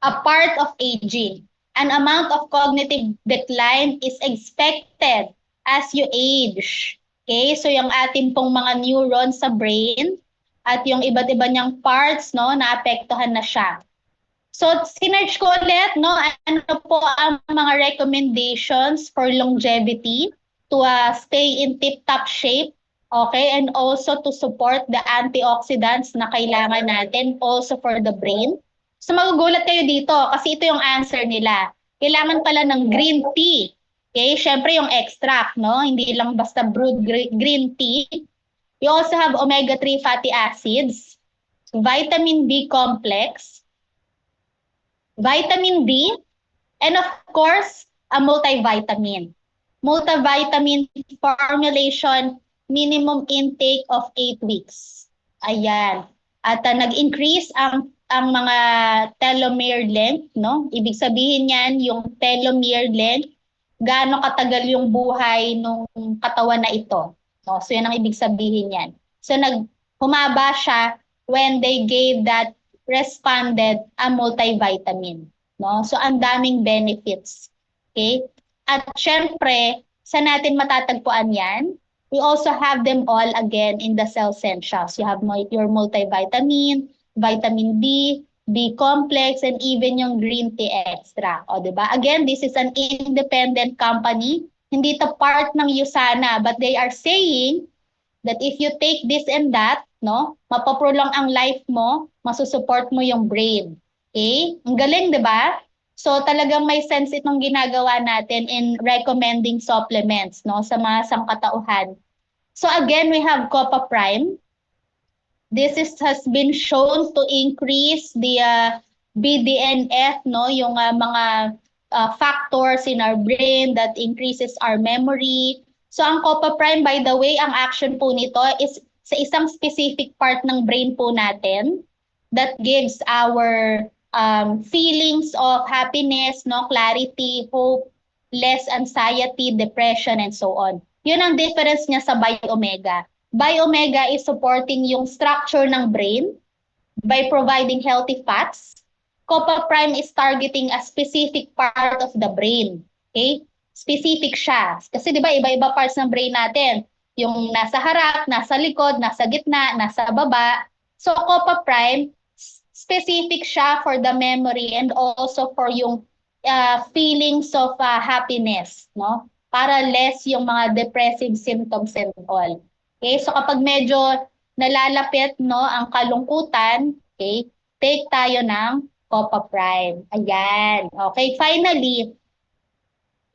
a part of aging. An amount of cognitive decline is expected as you age. Okay? So yung ating pong mga neurons sa brain at yung iba't iba niyang parts, no, naapektuhan na siya. So sinerch ko ulit, no, ano po ang mga recommendations for longevity to stay in tip-top shape. Okay, and also to support the antioxidants na kailangan natin also for the brain. So magugulat kayo dito kasi ito yung answer nila. Kailangan pala ng green tea. Okay, syempre yung extract, no? Hindi lang basta brewed green tea. You also have omega-3 fatty acids, vitamin B complex, vitamin D, and of course, a multivitamin. Multivitamin formulation, minimum intake of 8 weeks. Ayan. At nag-increase ang mga telomere length, no? Ibig sabihin yan, yung telomere length, gaano katagal yung buhay nung katawan na ito. No? So yan ang ibig sabihin yan. So humaba siya when they gave that responded a multivitamin. No? So ang daming benefits. Okay? At syempre, saan natin matatagpuan yan? We also have them all again in the cell essentials. You have your multivitamin, vitamin D, B complex, and even yung green tea extra. O, diba? Again, this is an independent company. Hindi to part ng USANA, but they are saying that if you take this and that, no, mapaprolong ang life mo, masusupport mo yung brain. Okay? Ang galing, diba? So talagang may sense itong ginagawa natin in recommending supplements, no, sa mga sangkatauhan. So again, we have Copa Prime. This has been shown to increase the BDNF, no, yung mga factors in our brain that increases our memory. So ang Copa Prime, by the way, ang action po nito is sa isang specific part ng brain po natin that gives our feelings of happiness, no, clarity, hope, less anxiety, depression, and so on. Yun ang difference niya sa Biomega. Biomega is supporting yung structure ng brain by providing healthy fats. Copa Prime is targeting a specific part of the brain. Okay? Specific siya. Kasi di ba iba-iba parts ng brain natin. Yung nasa harap, nasa likod, nasa gitna, nasa baba. So Copa Prime, specific siya for the memory and also for yung feelings of happiness, no? Para less yung mga depressive symptoms and all. Okay? So kapag medyo nalalapit, no, ang kalungkutan, okay, take tayo ng Copa Prime. Ayan. Okay, finally,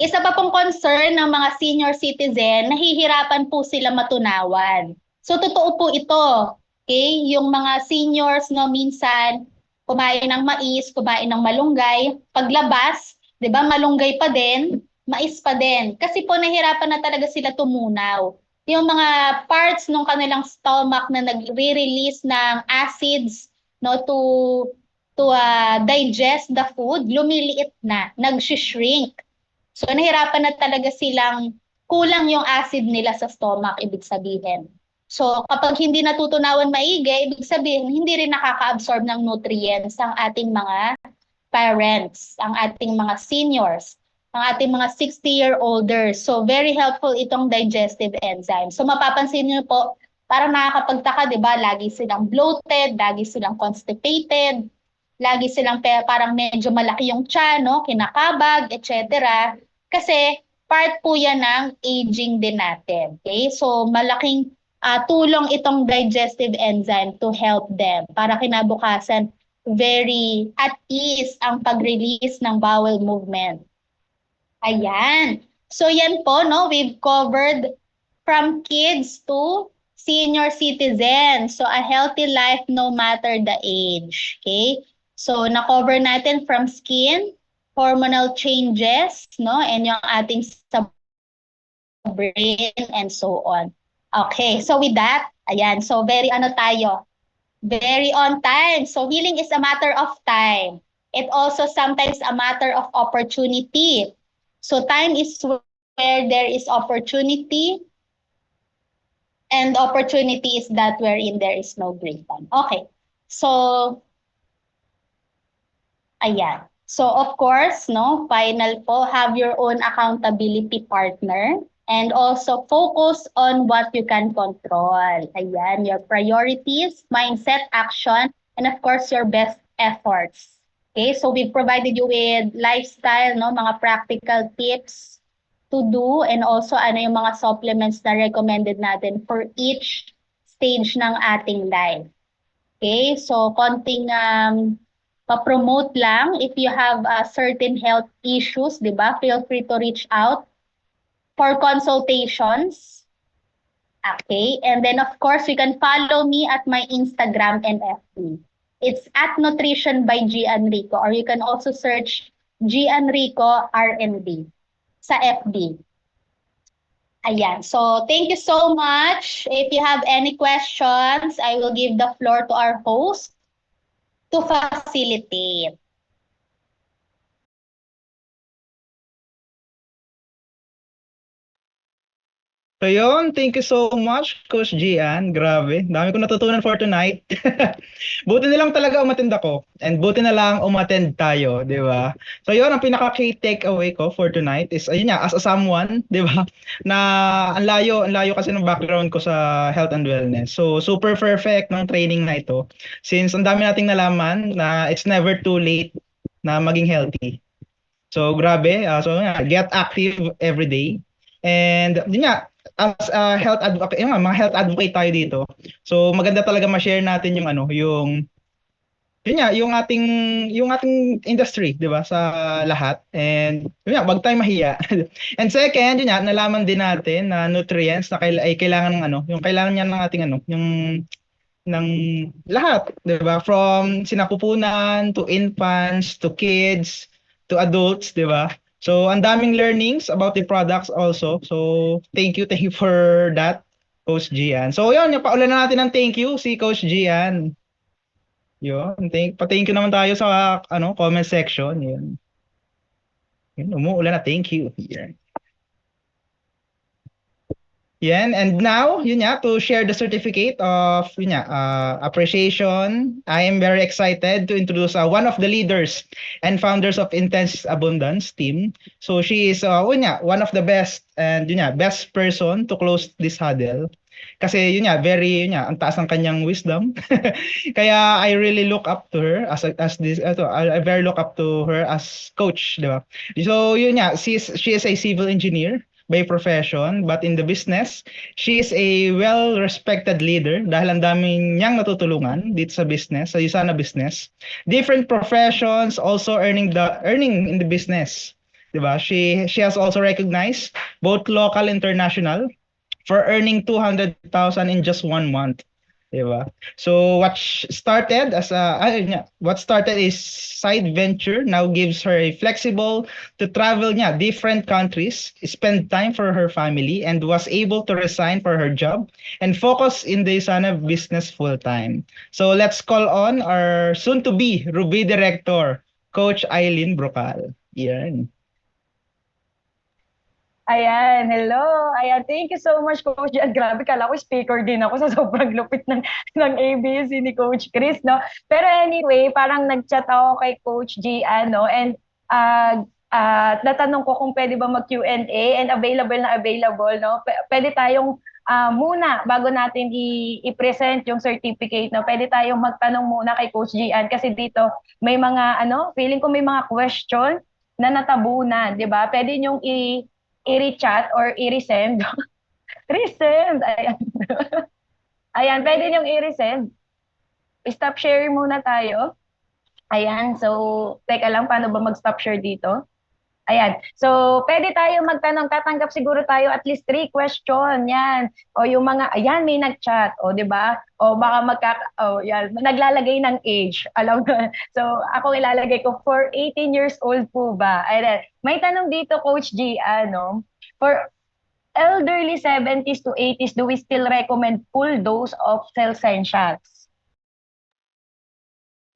isa pa pong concern ng mga senior citizen, nahihirapan po sila matunawan. So totoo po ito. Okay, yung mga seniors, no, minsan kumain ng mais, kumain ng malunggay, paglabas, 'di ba, malunggay pa din, mais pa din. Kasi po nahirapan na talaga sila tumunaw. Yung mga parts ng kanilang stomach na nagre-release ng acids, no, to digest the food, lumiliit na, nag-shrink. So nahirapan na talaga silang kulang yung acid nila sa stomach, ibig sabihin. So kapag hindi natutunawan maigi, ibig sabihin hindi rin nakaka-absorb ng nutrients ang ating mga parents, ang ating mga seniors, ang ating mga 60-year-olders. So very helpful itong digestive enzyme. So mapapansin niyo po, parang nakakapagtaka, 'di ba? Lagi silang bloated, lagi silang constipated, lagi silang parang medyo malaki yung tiyan, no? Kinakabag, etc. Kasi part po yan ng aging din natin. Okay? So malaking tulong itong digestive enzyme to help them para kinabukasan very at ease ang pag-release ng bowel movement. Ayan. So yan po, no, we've covered from kids to senior citizen. So, a healthy life no matter the age. Okay? So, na-cover natin from skin, hormonal changes, no? And yung ating sa brain and so on. Okay, so with that, ayan, so very very on time. So healing is a matter of time. It also sometimes a matter of opportunity. So time is where there is opportunity, and opportunity is that wherein there is no great time. Okay, so ayan. So of course, no, final po, have your own accountability partner and also focus on what you can control. Ayan, your priorities, mindset, action, and of course, your best efforts. Okay, so we've provided you with lifestyle, no, mga practical tips to do and also ano yung mga supplements na recommended natin for each stage ng ating life. Okay, so konting pa-promote lang. If you have certain health issues, di ba? Feel free to reach out for consultations. Okay, and then of course, you can follow me at my Instagram and FB. It's at Nutrition by G. Enrico, or you can also search G. Enrico R&D sa FB. Ayan, so thank you so much. If you have any questions, I will give the floor to our host to facilitate. So yun, thank you so much, Coach Gian. Grabe, dami ko natutunan for tonight. Buti na lang talaga umattend ako. And buti na lang umattend tayo, di ba? So yun, ang pinaka-key takeaway ko for tonight is, ayun nga, as a someone, di ba, na ang layo kasi ng background ko sa health and wellness. So super perfect ng training na ito. Since ang dami nating nalaman na it's never too late na maging healthy. So grabe, so yeah, get active every day. And yun nga, as a health advocate, yung mga health advocate tayo dito. So maganda talaga ma-share natin yung yung yun nga, yung ating industry, 'di ba, sa lahat. And yun nga, wag tayong mahiya. And second, yun nga, nalaman din natin na nutrients na kailangan ng yung kailangan niya ng ating yung ng lahat, 'di ba? From sinapupunan to infants to kids to adults, 'di ba? So, ang daming learnings about the products also. So, thank you for that, Coach Gian. So, yun, paulan na natin ng thank you si Coach Gian. Yun, thank you naman tayo sa comment section. Yun. Yun, umuulan na thank you. Yan. Yan, and now, yun nga, to share the certificate of appreciation, I am very excited to introduce one of the leaders and founders of Intense Abundance team. So she is one of the best and best person to close this huddle. Kasi ang taas ng kanyang wisdom. Kaya I really look up to her I very look up to her as coach, di ba? So she is a civil engineer by profession, but in the business, she is a well-respected leader dahil ang daming niyang natutulungan dito sa business, sa Usana business. Different professions also earning in the business. Diba? She has also recognized both local and international for earning 200,000 in just 1 month. Diba? So what started is side venture now gives her a flexible to travel different countries, spend time for her family, and was able to resign for her job and focus in the Usana business full time. So let's call on our soon to be Ruby director, Coach Eileen Brocal. Yan. Ayan, hello. Ayan, thank you so much, Coach Gian. Grabe, kala ko speaker din ako sa sobrang lupit ng ABS ni Coach Chris, no? Pero anyway, parang nag-chat ako kay Coach Gian, no? And natanong ko kung pwede ba mag-Q&A and available, no? Pwede tayong muna, bago natin i-present yung certificate, no? Pwede tayong magtanong muna kay Coach Gian kasi dito may mga, feeling ko may mga question na natabunan, di ba? Pwede nyong i-rechat or i-resend. Resend! Ayan. Ayan, pwede niyong i-resend. Stop sharing muna tayo. Ayan, so, teka lang, paano ba mag-stop share dito? Ayan. So, pwede tayo magtanong. Tatanggap siguro tayo at least 3 question. Yan. O yung mga, ayan, may nag-chat. O, di ba? O baka yan. Naglalagay ng age. Alam mo. So, ako ilalagay ko for 18 years old po ba? Ayan. May tanong dito, Coach G, ano? For elderly 70s to 80s, do we still recommend full dose of Cellsentials?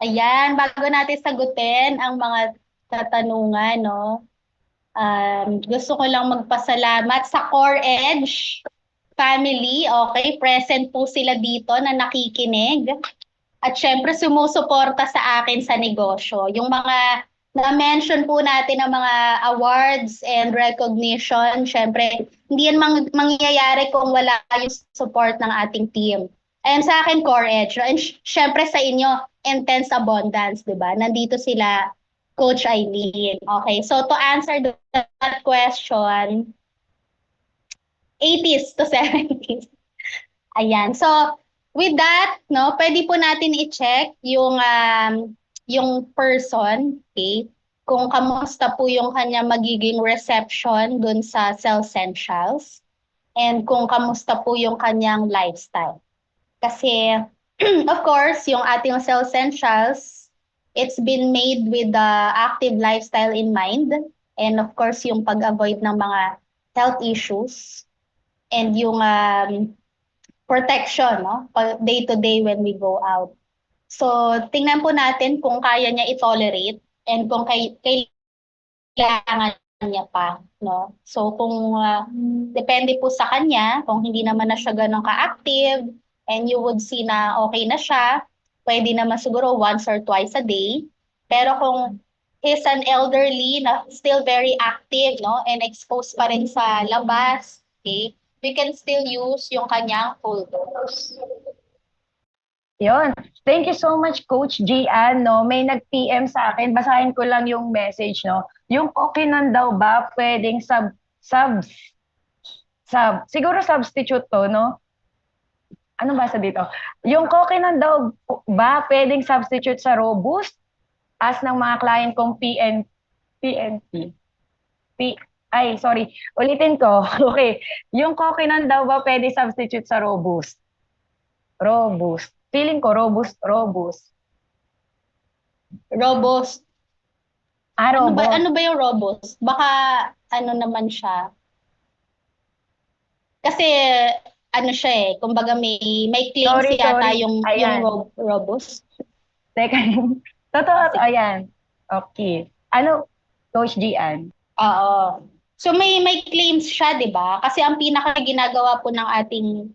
Ayan, bago natin sagutin ang mga katanungan, no? Gusto ko lang magpasalamat sa Core Edge family. Okay, present po sila dito na nakikinig. At syempre, sumusuporta sa akin sa negosyo. Yung mga na-mention po natin ng mga awards and recognition, syempre, hindi yan mangyayari kung wala yung support ng ating team. And sa akin, Core Edge. And syempre sa inyo, Intense Abundance, di ba? Nandito sila, Coach Eileen. Okay, so to answer that question, 80s to 70s. Ayan. So, with that, no, pwede po natin i-check yung person, okay? Kung kamusta po yung kanya magiging reception dun sa Cellsentials and kung kamusta po yung kanyang lifestyle. Kasi, of course, yung ating Cellsentials, it's been made with the active lifestyle in mind. And of course, yung pag-avoid ng mga health issues and yung protection, no? Day-to-day when we go out. So, tingnan po natin kung kaya niya i-tolerate and kung kailangan niya pa, no? So, kung depende po sa kanya, kung hindi naman na siya ganun ka-active and you would see na okay na siya, pwede naman siguro once or twice a day. Pero kung he's an elderly na still very active, no, and exposed pa rin sa labas, okay, we can still use yung kanyang full dose. Yun. Thank you so much, Coach Gian. No? May nag-PM sa akin. Basahin ko lang yung message. No? Yung Kokinan daw ba pwedeng siguro substitute to, no? Anong basa dito? Yung Kokinan daw ba pwedeng substitute sa Robust? As ng mga client kong PNP. Ulitin ko. Okay. Yung Kokinan daw ba pwede substitute sa Robust? Robust. Feeling ko robust. Robust. Robust. Ano ba yung robust? Baka ano naman siya. Kasi ano siya eh, kumbaga may claims yata yung robust. Teka, totoo, ayan. Okay. Ano, Coach Gian? Oo. So may claims siya, di ba? Kasi ang pinaka ginagawa po ng ating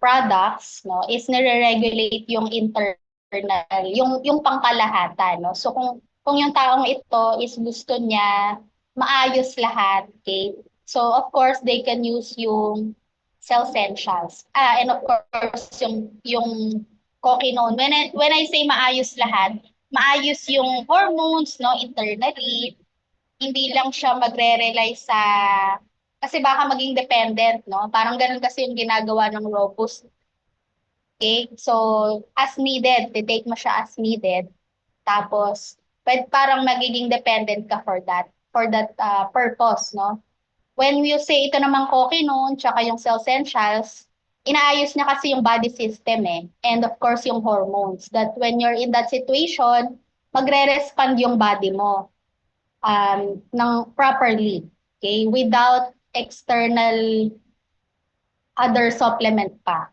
products, no, is nire-regulate yung internal, yung pangkalahatan, no. So kung yung taong ito is gusto niya maayos lahat, okay? So of course they can use yung Cellsentials. And of course yung Kokinone. When I say maayos lahat, maayos yung hormones, no, internally. Hindi lang siya magre-rely sa kasi baka maging dependent, no? Parang ganun kasi yung ginagawa ng Robust. Okay? So, as needed, take mo siya as needed. Tapos, parang magiging dependent ka for that purpose, no? When you say ito namang Kokinone, tsaka yung Cellsentials, inaayos niya kasi yung body system eh. And of course, yung hormones. That when you're in that situation, magre-respond yung body mo ng properly. Okay? Without external other supplement pa.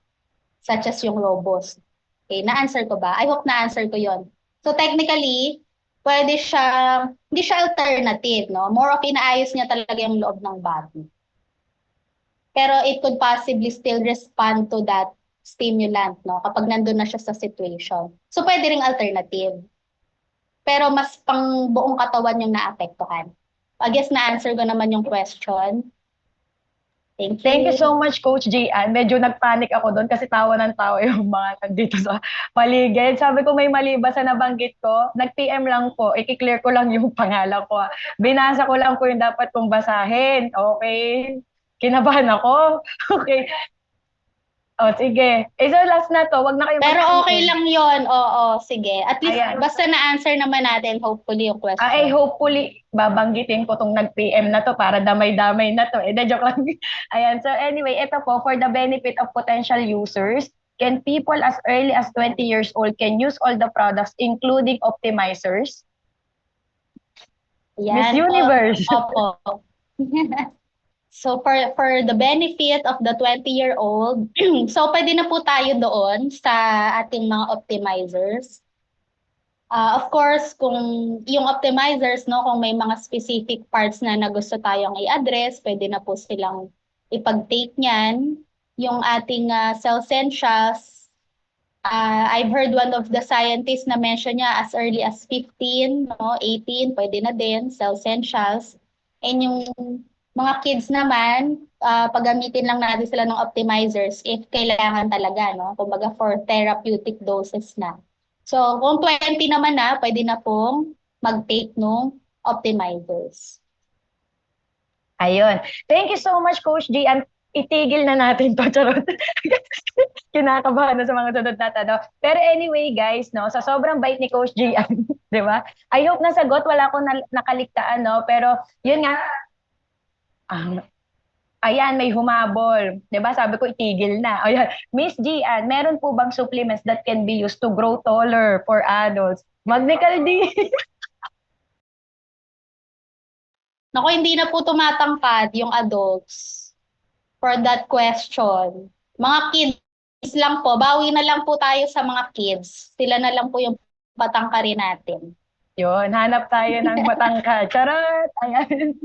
Such as yung Robust. Okay? Na-answer ko ba? I hope na-answer ko yon. So technically, pwede siya, hindi siya alternative, no? More of inaayos niya talaga yung loob ng body. Pero it could possibly still respond to that stimulant, no? Kapag nandun na siya sa situation. So pwede ring alternative. Pero mas pang buong katawan yung naapektuhan. I guess na-answer ko naman yung question. Thank you. Thank you so much, Coach Gian. Medyo nagpanic ako doon kasi tawa ng tawa yung mga nandito sa paligid. Sabi ko may mali ba sa nabanggit ko? Nag-PM lang po. I-clear ko lang yung pangalan ko. Binasa ko lang po yung dapat kong basahin. Okay? Kinabahan ako. Okay. Oh, sige. So last na to, wag na kayo Pero mag-PM. okay lang yon. Oo, sige. At least, Ayan. basta na-answer naman natin, hopefully, yung question. Hopefully, babanggitin ko tong nag-PM na to para damay-damay na to. Joke lang. Ayan, so anyway, ito po, for the benefit of potential users, can people as early as 20 years old can use all the products, including optimizers? Miss Yan. Universe. Opo. So for the benefit of the 20-year-old, so pwede na po tayo doon sa ating mga optimizers. Of course, kung yung optimizers, no, kung may mga specific parts na gusto tayong i-address, pwede na po silang ipag-take niyan. Yung ating cell essentials, I've heard one of the scientists na mention niya as early as 15, no, 18, pwede na din, cell essentials. And yung mga kids naman, paggamitin lang natin sila ng optimizers if kailangan talaga, no? Kumbaga for therapeutic doses na. So, kung 20 naman na, pwede na pong mag-take ng optimizers. Ayun. Thank you so much, Coach G. And itigil na natin to, charot. Kinakabahan na sa mga sunod na tanong. Pero anyway, guys, no, sa sobrang bait ni Coach G, di ba? I hope nasagot, wala akong nakaligtaan, no? Pero, yun nga, ayan, may humabol. 'Di ba? Sabi ko itigil na. Ayan, Miss Gian, meron po bang supplements that can be used to grow taller for adults? Magnical D. Naku, hindi na po tumatangkad yung adults for that question. Mga kids lang po, bawi na lang po tayo sa mga kids. Sila na lang po yung patangkarin natin. Yun, hanap tayo ng matangkad. Charot! Ayan.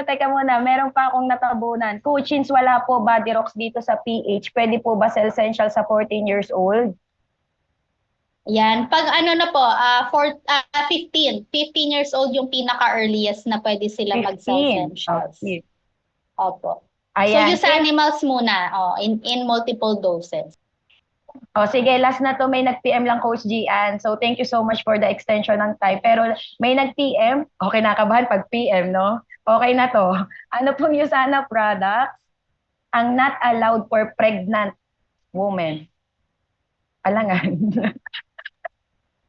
Teka muna, meron pa akong natabunan. Coachins, wala po body rocks dito sa PH. Pwede po ba sa essential sa 14 years old? Yan. Pag na po, 15 years old yung pinaka-earliest na pwede sila mag-essentials. Okay. Opo. Ayan. So, use animals muna, in multiple doses. Sige, last na to, may nag-PM lang Coach Gian. So, thank you so much for the extension ng time. Pero may nag-PM, okay, nakabahan pag PM, no? Okay na to. Ano pong USANA products ang not allowed for pregnant women? Alangan.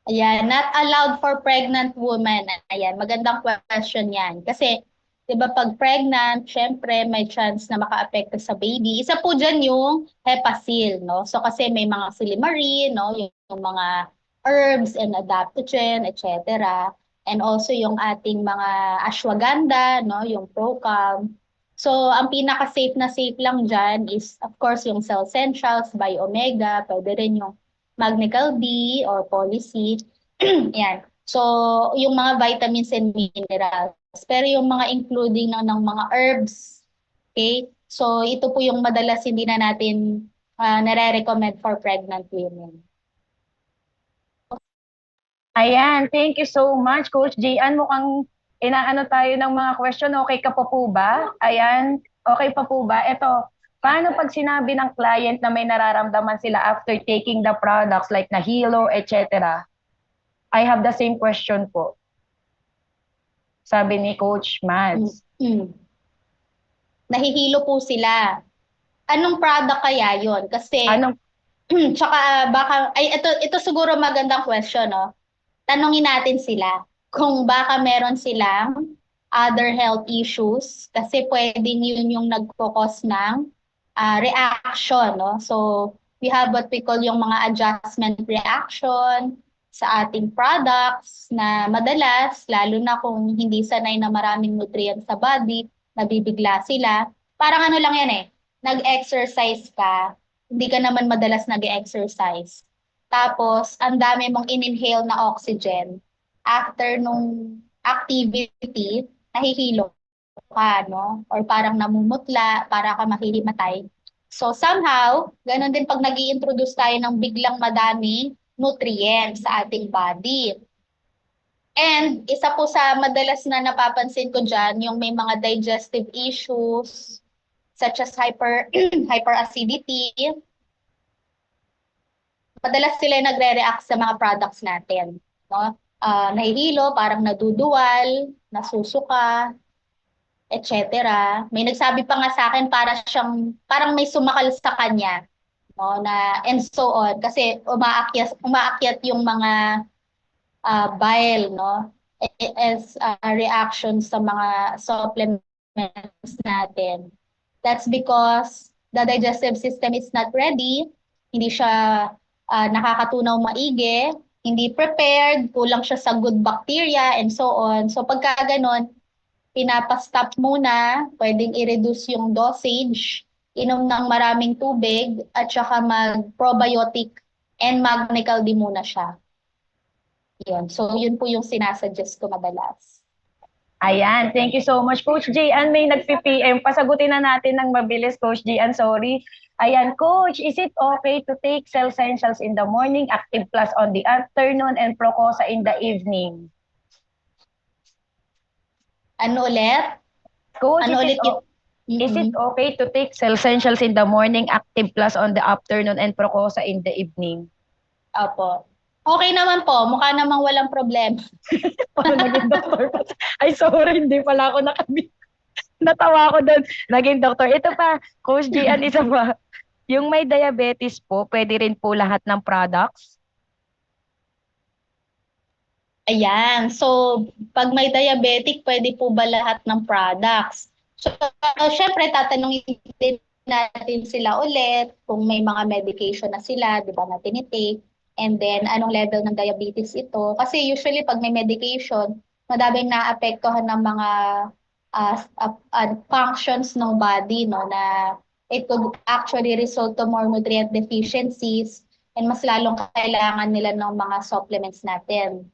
Ayan, not allowed for pregnant women. Ayan, magandang question yan. Kasi, di ba pag pregnant, syempre may chance na maka-apekto sa baby. Isa po dyan yung Hepacil, no? So kasi may mga silymarin, no? Yung mga herbs and adaptogen, etc. And also yung ating mga ashwagandha, no? Yung Procalm. So ang pinaka-safe na safe lang dyan is, of course, yung Cell Essentials by Omega. Pwede rin yung Magnical D or Policy. Yan. So, yung mga vitamins and minerals. Pero yung mga including ng mga herbs, okay? So, ito po yung madalas hindi na natin nare-recommend for pregnant women. Ayan, thank you so much, Coach Gian. Mukhang inaano tayo ng mga question. Okay ka pa po ba? Ayan, okay pa po ba? Ito, paano pag sinabi ng client na may nararamdaman sila after taking the products like Nahilo, etc.? I have the same question po. Sabi ni Coach Mads. Nahihilo po sila. Anong product kaya yon? Kasi, tsaka baka, ito siguro magandang question, no? Tanungin natin sila kung baka meron silang other health issues kasi pwedeng yun yung nagpo-cause ng reaction, no? So, we have what we call yung mga adjustment reaction sa ating products na madalas, lalo na kung hindi sanay na maraming nutrients sa body, nabibigla sila. Parang ano lang yan nag-exercise ka, hindi ka naman madalas nag-exercise. Tapos, ang dami mong in-inhale na oxygen. After nung activity, nahihilo ka, no? Or parang namumutla, para ka mahihimatay. So, somehow, ganun din pag nag-i-introduce tayo ng biglang madami nutrients sa ating body. And isa po sa madalas na napapansin ko dyan, yung may mga digestive issues, such as hyperacidity. Madalas sila nagre-react sa mga products natin. No? Nahihilo, parang naduduwal, nasusuka. etc. May nagsabi pa nga sa akin parang may sumakal sa kanya, no, na and so on kasi umaakyat yung mga bile, no, as a reaction sa mga supplements natin. That's because the digestive system is not ready, hindi siya nakakatunaw maigi, hindi prepared, kulang siya sa good bacteria and so on. So pagka ganon, pinapastop muna, pwedeng i-reduce yung dosage, inom ng maraming tubig, at saka mag-probiotic and Magnecal D muna siya. Yun. So, yun po yung sinasuggest ko madalas. Ayan, thank you so much, Coach Gian. May nag-PPM. Pasagutin na natin ng mabilis, Coach Gian. Sorry. Ayan, Coach, is it okay to take Cell Essentials in the morning, Active Plus on the afternoon, and Procosa in the evening? Ano ulit? Coach, ano ulit is it okay to take Cell Essentials in the morning, Active Plus on the afternoon, and Procosa in the evening? Opo. Okay naman po. Mukha namang walang problema. Naging doktor pa. Ay, sorry. Hindi pala ako nakamit. Natawa ko doon. Naging doktor. Ito pa, Coach Gian, isa pa. Yung may diabetes po, pwede rin po lahat ng products? Ayan. So, pag may diabetic, pwede po ba lahat ng products? So, syempre, tatanungin din natin sila ulit kung may mga medication na sila, di ba, na tinitake. And then, anong level ng diabetes ito? Kasi usually, pag may medication, madaming naapektuhan ng mga functions ng body, no, na it could actually result to more nutrient deficiencies and mas lalong kailangan nila ng mga supplements natin.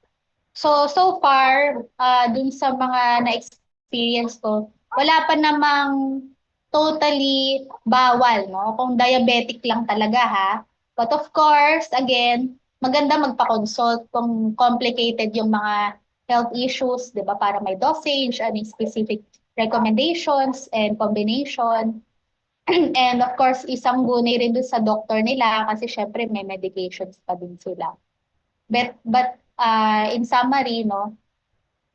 So far, dun sa mga na-experience ko, wala pa namang totally bawal, no? Kung diabetic lang talaga, ha? But of course, again, maganda magpa-consult kung complicated yung mga health issues, di ba? Para may dosage, any specific recommendations and combination. And of course, isang guni rin dun sa doctor nila kasi syempre may medications pa din sila. But in summary, no,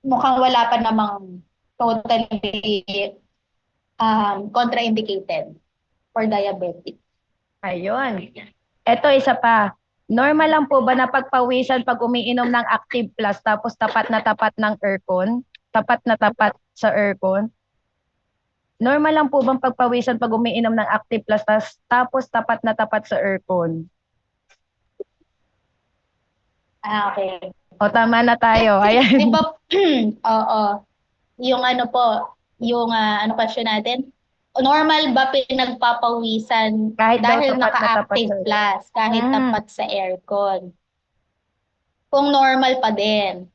mukhang wala pa namang totally contraindicated for diabetic. Ayun. Ito, isa pa. Normal lang po ba na pagpawisan pag umiinom ng Active Plus tapos tapat na tapat ng aircon? Tapat na tapat sa aircon? Normal lang po bang pagpawisan pag umiinom ng Active Plus tapos tapat na tapat sa aircon? Okay. O, tama na tayo. Ayan. Di ba, oo. Yung ano po, yung ano question natin, normal ba pinagpapawisan kahit dahil tapat naka-Active Plus, kahit tapat sa aircon? Kung normal pa din.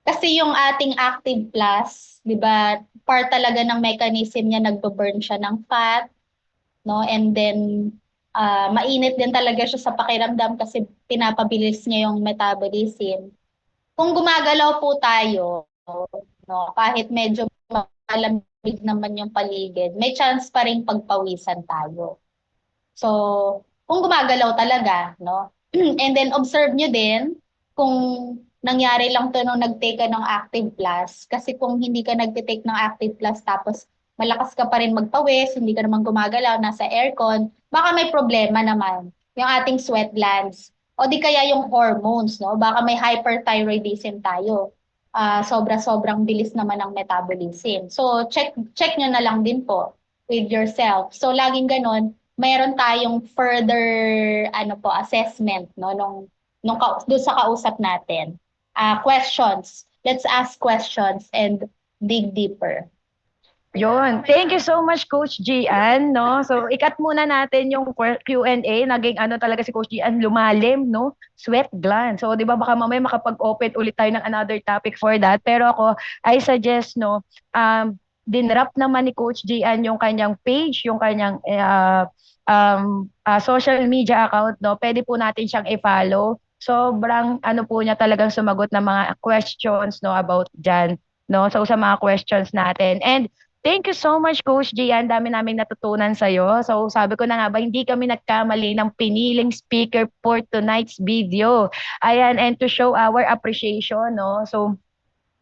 Kasi yung ating Active Plus, di ba, part talaga ng mechanism niya, nagbo-burn siya ng fat, no? And then, mainit din talaga siya sa pakiramdam kasi pinapabilis niya yung metabolism. Kung gumagalaw po tayo, no, kahit medyo malamig naman yung paligid, may chance pa rin pagpawisan tayo. So, kung gumagalaw talaga, no? And then observe nyo din kung nangyari lang to nung nag-take ka ng Active Plus. Kasi kung hindi ka nag-take ng Active Plus tapos malakas ka pa rin magpawis, hindi ka naman gumagalaw, nasa aircon, baka may problema naman yung ating sweat glands. O di kaya yung hormones, no? Baka may hyperthyroidism tayo. Sobrang bilis naman ng metabolism. So, check nyo na lang din po with yourself. So, laging ganun, mayroon tayong further assessment, no? Doon sa kausap natin. Questions. Let's ask questions and dig deeper. Yun. Thank you so much, Coach Gian, no? So, ikat muna natin yung Q&A. Naging talaga si Coach Gian, lumalim, no? Sweat gland. So, di ba, baka mamaya makapag-open ulit tayo ng another topic for that. Pero ako, I suggest, no, dinrap naman ni Coach Gian yung kanyang page, yung kanyang social media account, no? Pwede po natin siyang i-follow. Sobrang, po niya talagang sumagot ng mga questions, no, about dyan, no? So, sa mga questions natin. And, thank you so much, Coach Gian. Dami naming natutunan sa'yo. So, sabi ko na nga ba, hindi kami nagkamali ng piniling speaker for tonight's video. Ayan, and to show our appreciation, no? So,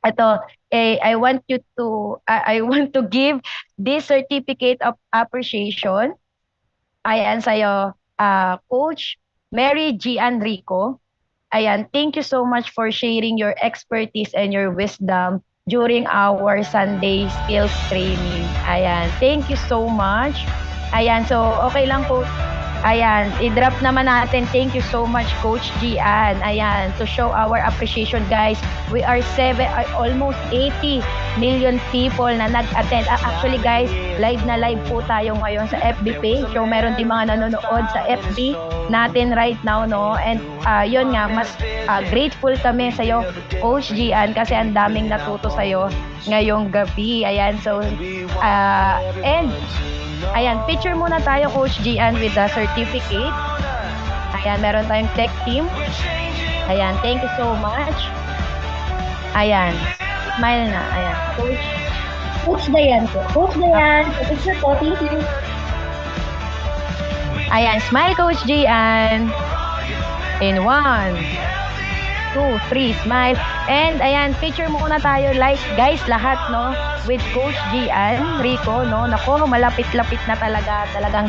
ito, I want you to, I want to give this certificate of appreciation. Ayan, sa'yo, Coach Mary G. Enrico. Ayan, thank you so much for sharing your expertise and your wisdom during our Sunday skills training. Ayan, thank you so much. Ayan, so okay lang po. Ayan, i-drop naman natin. Thank you so much, Coach Gian. Ayan, to show our appreciation, guys. We are almost 80 million people na nag-attend. Actually, guys, live na live po tayo ngayon sa FB page. So, meron din mga nanonood sa FB natin right now, no? And yun nga, mas grateful kami sa'yo, Coach Gian, kasi ang daming natuto sa'yo ngayong gabi. Ayan, so, and ayan, picture muna tayo, Coach Gian, with the certificate. Ayan, meron tayong tech team. Ayan, thank you so much. Ayan, smile na. Ayan, Coach Dayan po. Coach Dayan, picture po, thank you. Ayan, smile, Coach Gian. In 1, 2, 3, smile. And ayan, picture muna tayo, like, guys, lahat, no? With Coach Gian Rico, no? Nako, malapit-lapit na talaga. Talagang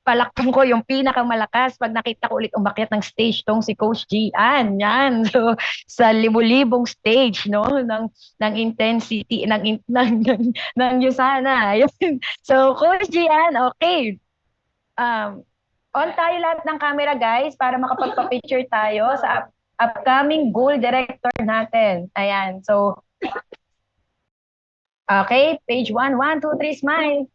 palakpan ko yung pinakamalakas pag nakita ko ulit umakyat ng stage tong si Coach Gian. Yan. So, sa libu-libong stage, no? Ng intensity, ng Yusana. So, Coach Gian, okay. On tayo lahat ng camera, guys, para makapagpa-picture tayo sa upcoming goal director natin. Ayan. So, okay, page 1, 1, 2, 3, smile.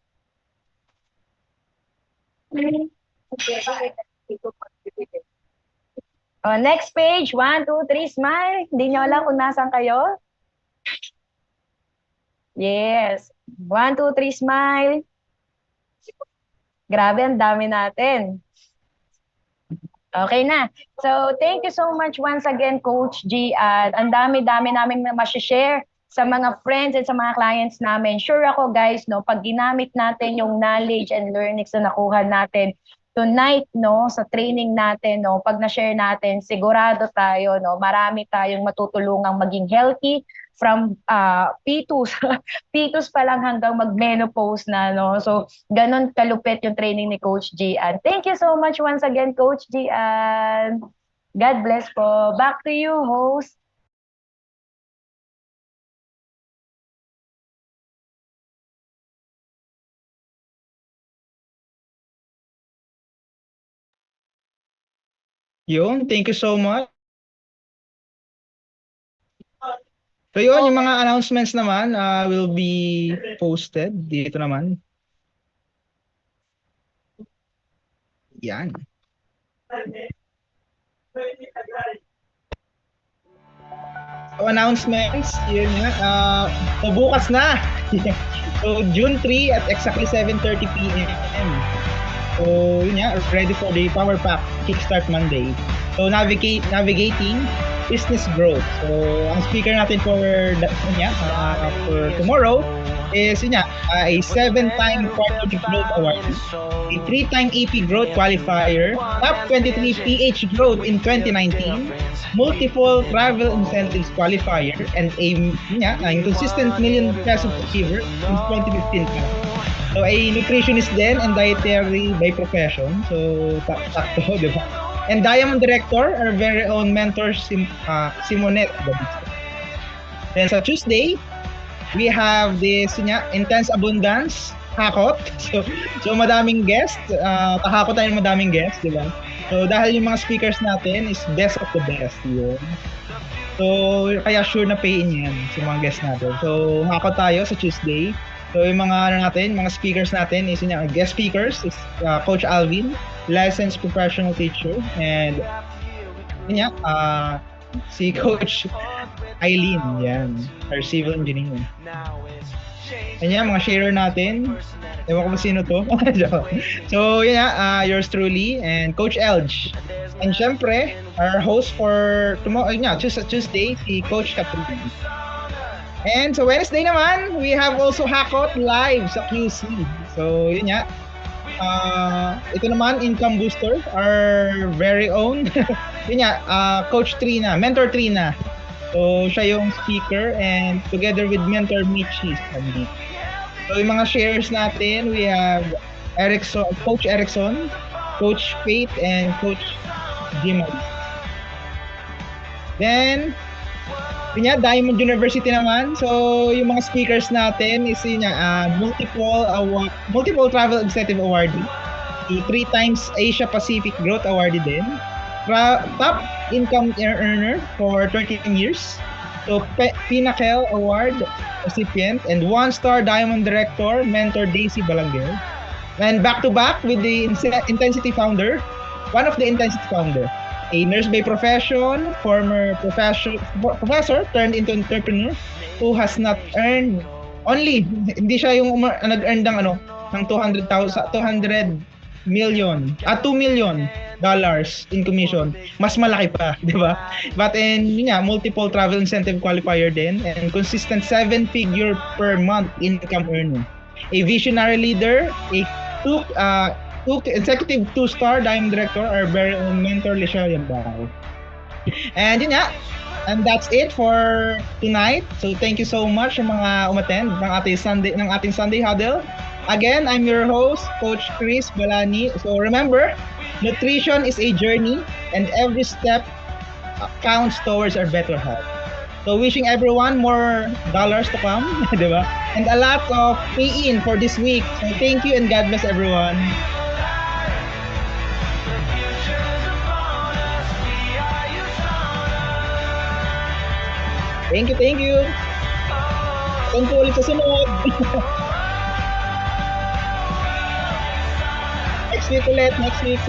Next page, 1, 2, 3, smile. Hindi nyo alam kung nasan kayo? Yes. 1, 2, 3, smile. Grabe, ang dami natin. Okay na. So, thank you so much once again, Coach G. At ang dami-dami namin na ma-share sa mga friends and sa mga clients namin. Sure ako, guys, no, pag ginamit natin yung knowledge and learnings na nakuha natin tonight, no, sa training natin, no, pag na-share natin, sigurado tayo, no, marami tayong matutulungang maging healthy from P2s, P2s pa lang hanggang mag-menopause na, no. So, ganun kalupit yung training ni Coach Gian. Thank you so much once again, Coach Gian. God bless po. Back to you, host. Yun, thank you so much. So yun, yung mga announcements naman will be posted dito naman. Yan. So announcements, yun nga, so bukas na. So June 3 at exactly 7:30 p.m. So yun nga, ready for the Power Pack Kickstart Monday. So navigating business growth. So ang speaker natin for tomorrow is a 7-time Quarterly Growth Award, a 3-time AP Growth Qualifier, Top 23 PH Growth in 2019, multiple Travel Incentives Qualifier, and a consistent million peso achiever since 2015. So a nutritionist din and dietary by profession. So sakto, di ba? And Diamond Director, our very own mentor, Simonette. Then sa Tuesday, we have this Intense Abundance Hakot. So madaming guests. Tahakot tayo ng madaming guests, di ba? So dahil yung mga speakers natin is best of the best. Yun. So kaya sure na pay-in yan sa mga guests natin. So hakot tayo sa Tuesday. So yung mga mga speakers natin is guest speakers is Coach Alvin, licensed professional teacher, and si Coach Eileen, yan, our civil engineer. Yan, mga sharer natin. Ewan ko ba sino to. So yours truly and Coach Elge. And syempre, our host for tomorrow, Tuesday, si Coach Catherine. And so Wednesday naman, we have also Hakot live sa QC. So yun nga. Ito naman, Income Booster, our very own. Yun nga, Coach Trina, Mentor Trina. So, siya yung speaker and together with Mentor Michi. So, yung mga shares natin, we have Coach Erickson, Coach Faith, and Coach Jimmy. Then, yun nga, Diamond University naman. So, yung mga speakers natin is yun nga, multiple travel executive awardee. 3 times Asia Pacific Growth Awardee din. Top income earner for 13 years. So, Pinnacle Award recipient and 1-star Diamond Director, Mentor Daisy Balaguer. And back-to-back with the Intensity founder, one of the Intensity founder. A nurse by profession, former professor turned into entrepreneur who has not earned hindi siya yung nag-earn ng ng 200 million, $2 million in commission. Mas malaki pa, di ba? But multiple travel incentive qualifier din and consistent 7-figure per month income earning. A visionary leader, two executive 2-star Diamond Director, our very own Mentor Licia Yambao. And and that's it for tonight. So thank you so much sa mga umattend ng ating Sunday Huddle. Again, I'm your host, Coach Chris Balani. So remember, nutrition is a journey and every step counts towards our better health. So wishing everyone more dollars to come, di ba? And a lot of pay-in for this week. So thank you and God bless everyone. Thank you. Thank you ulit sa sunod. Next week.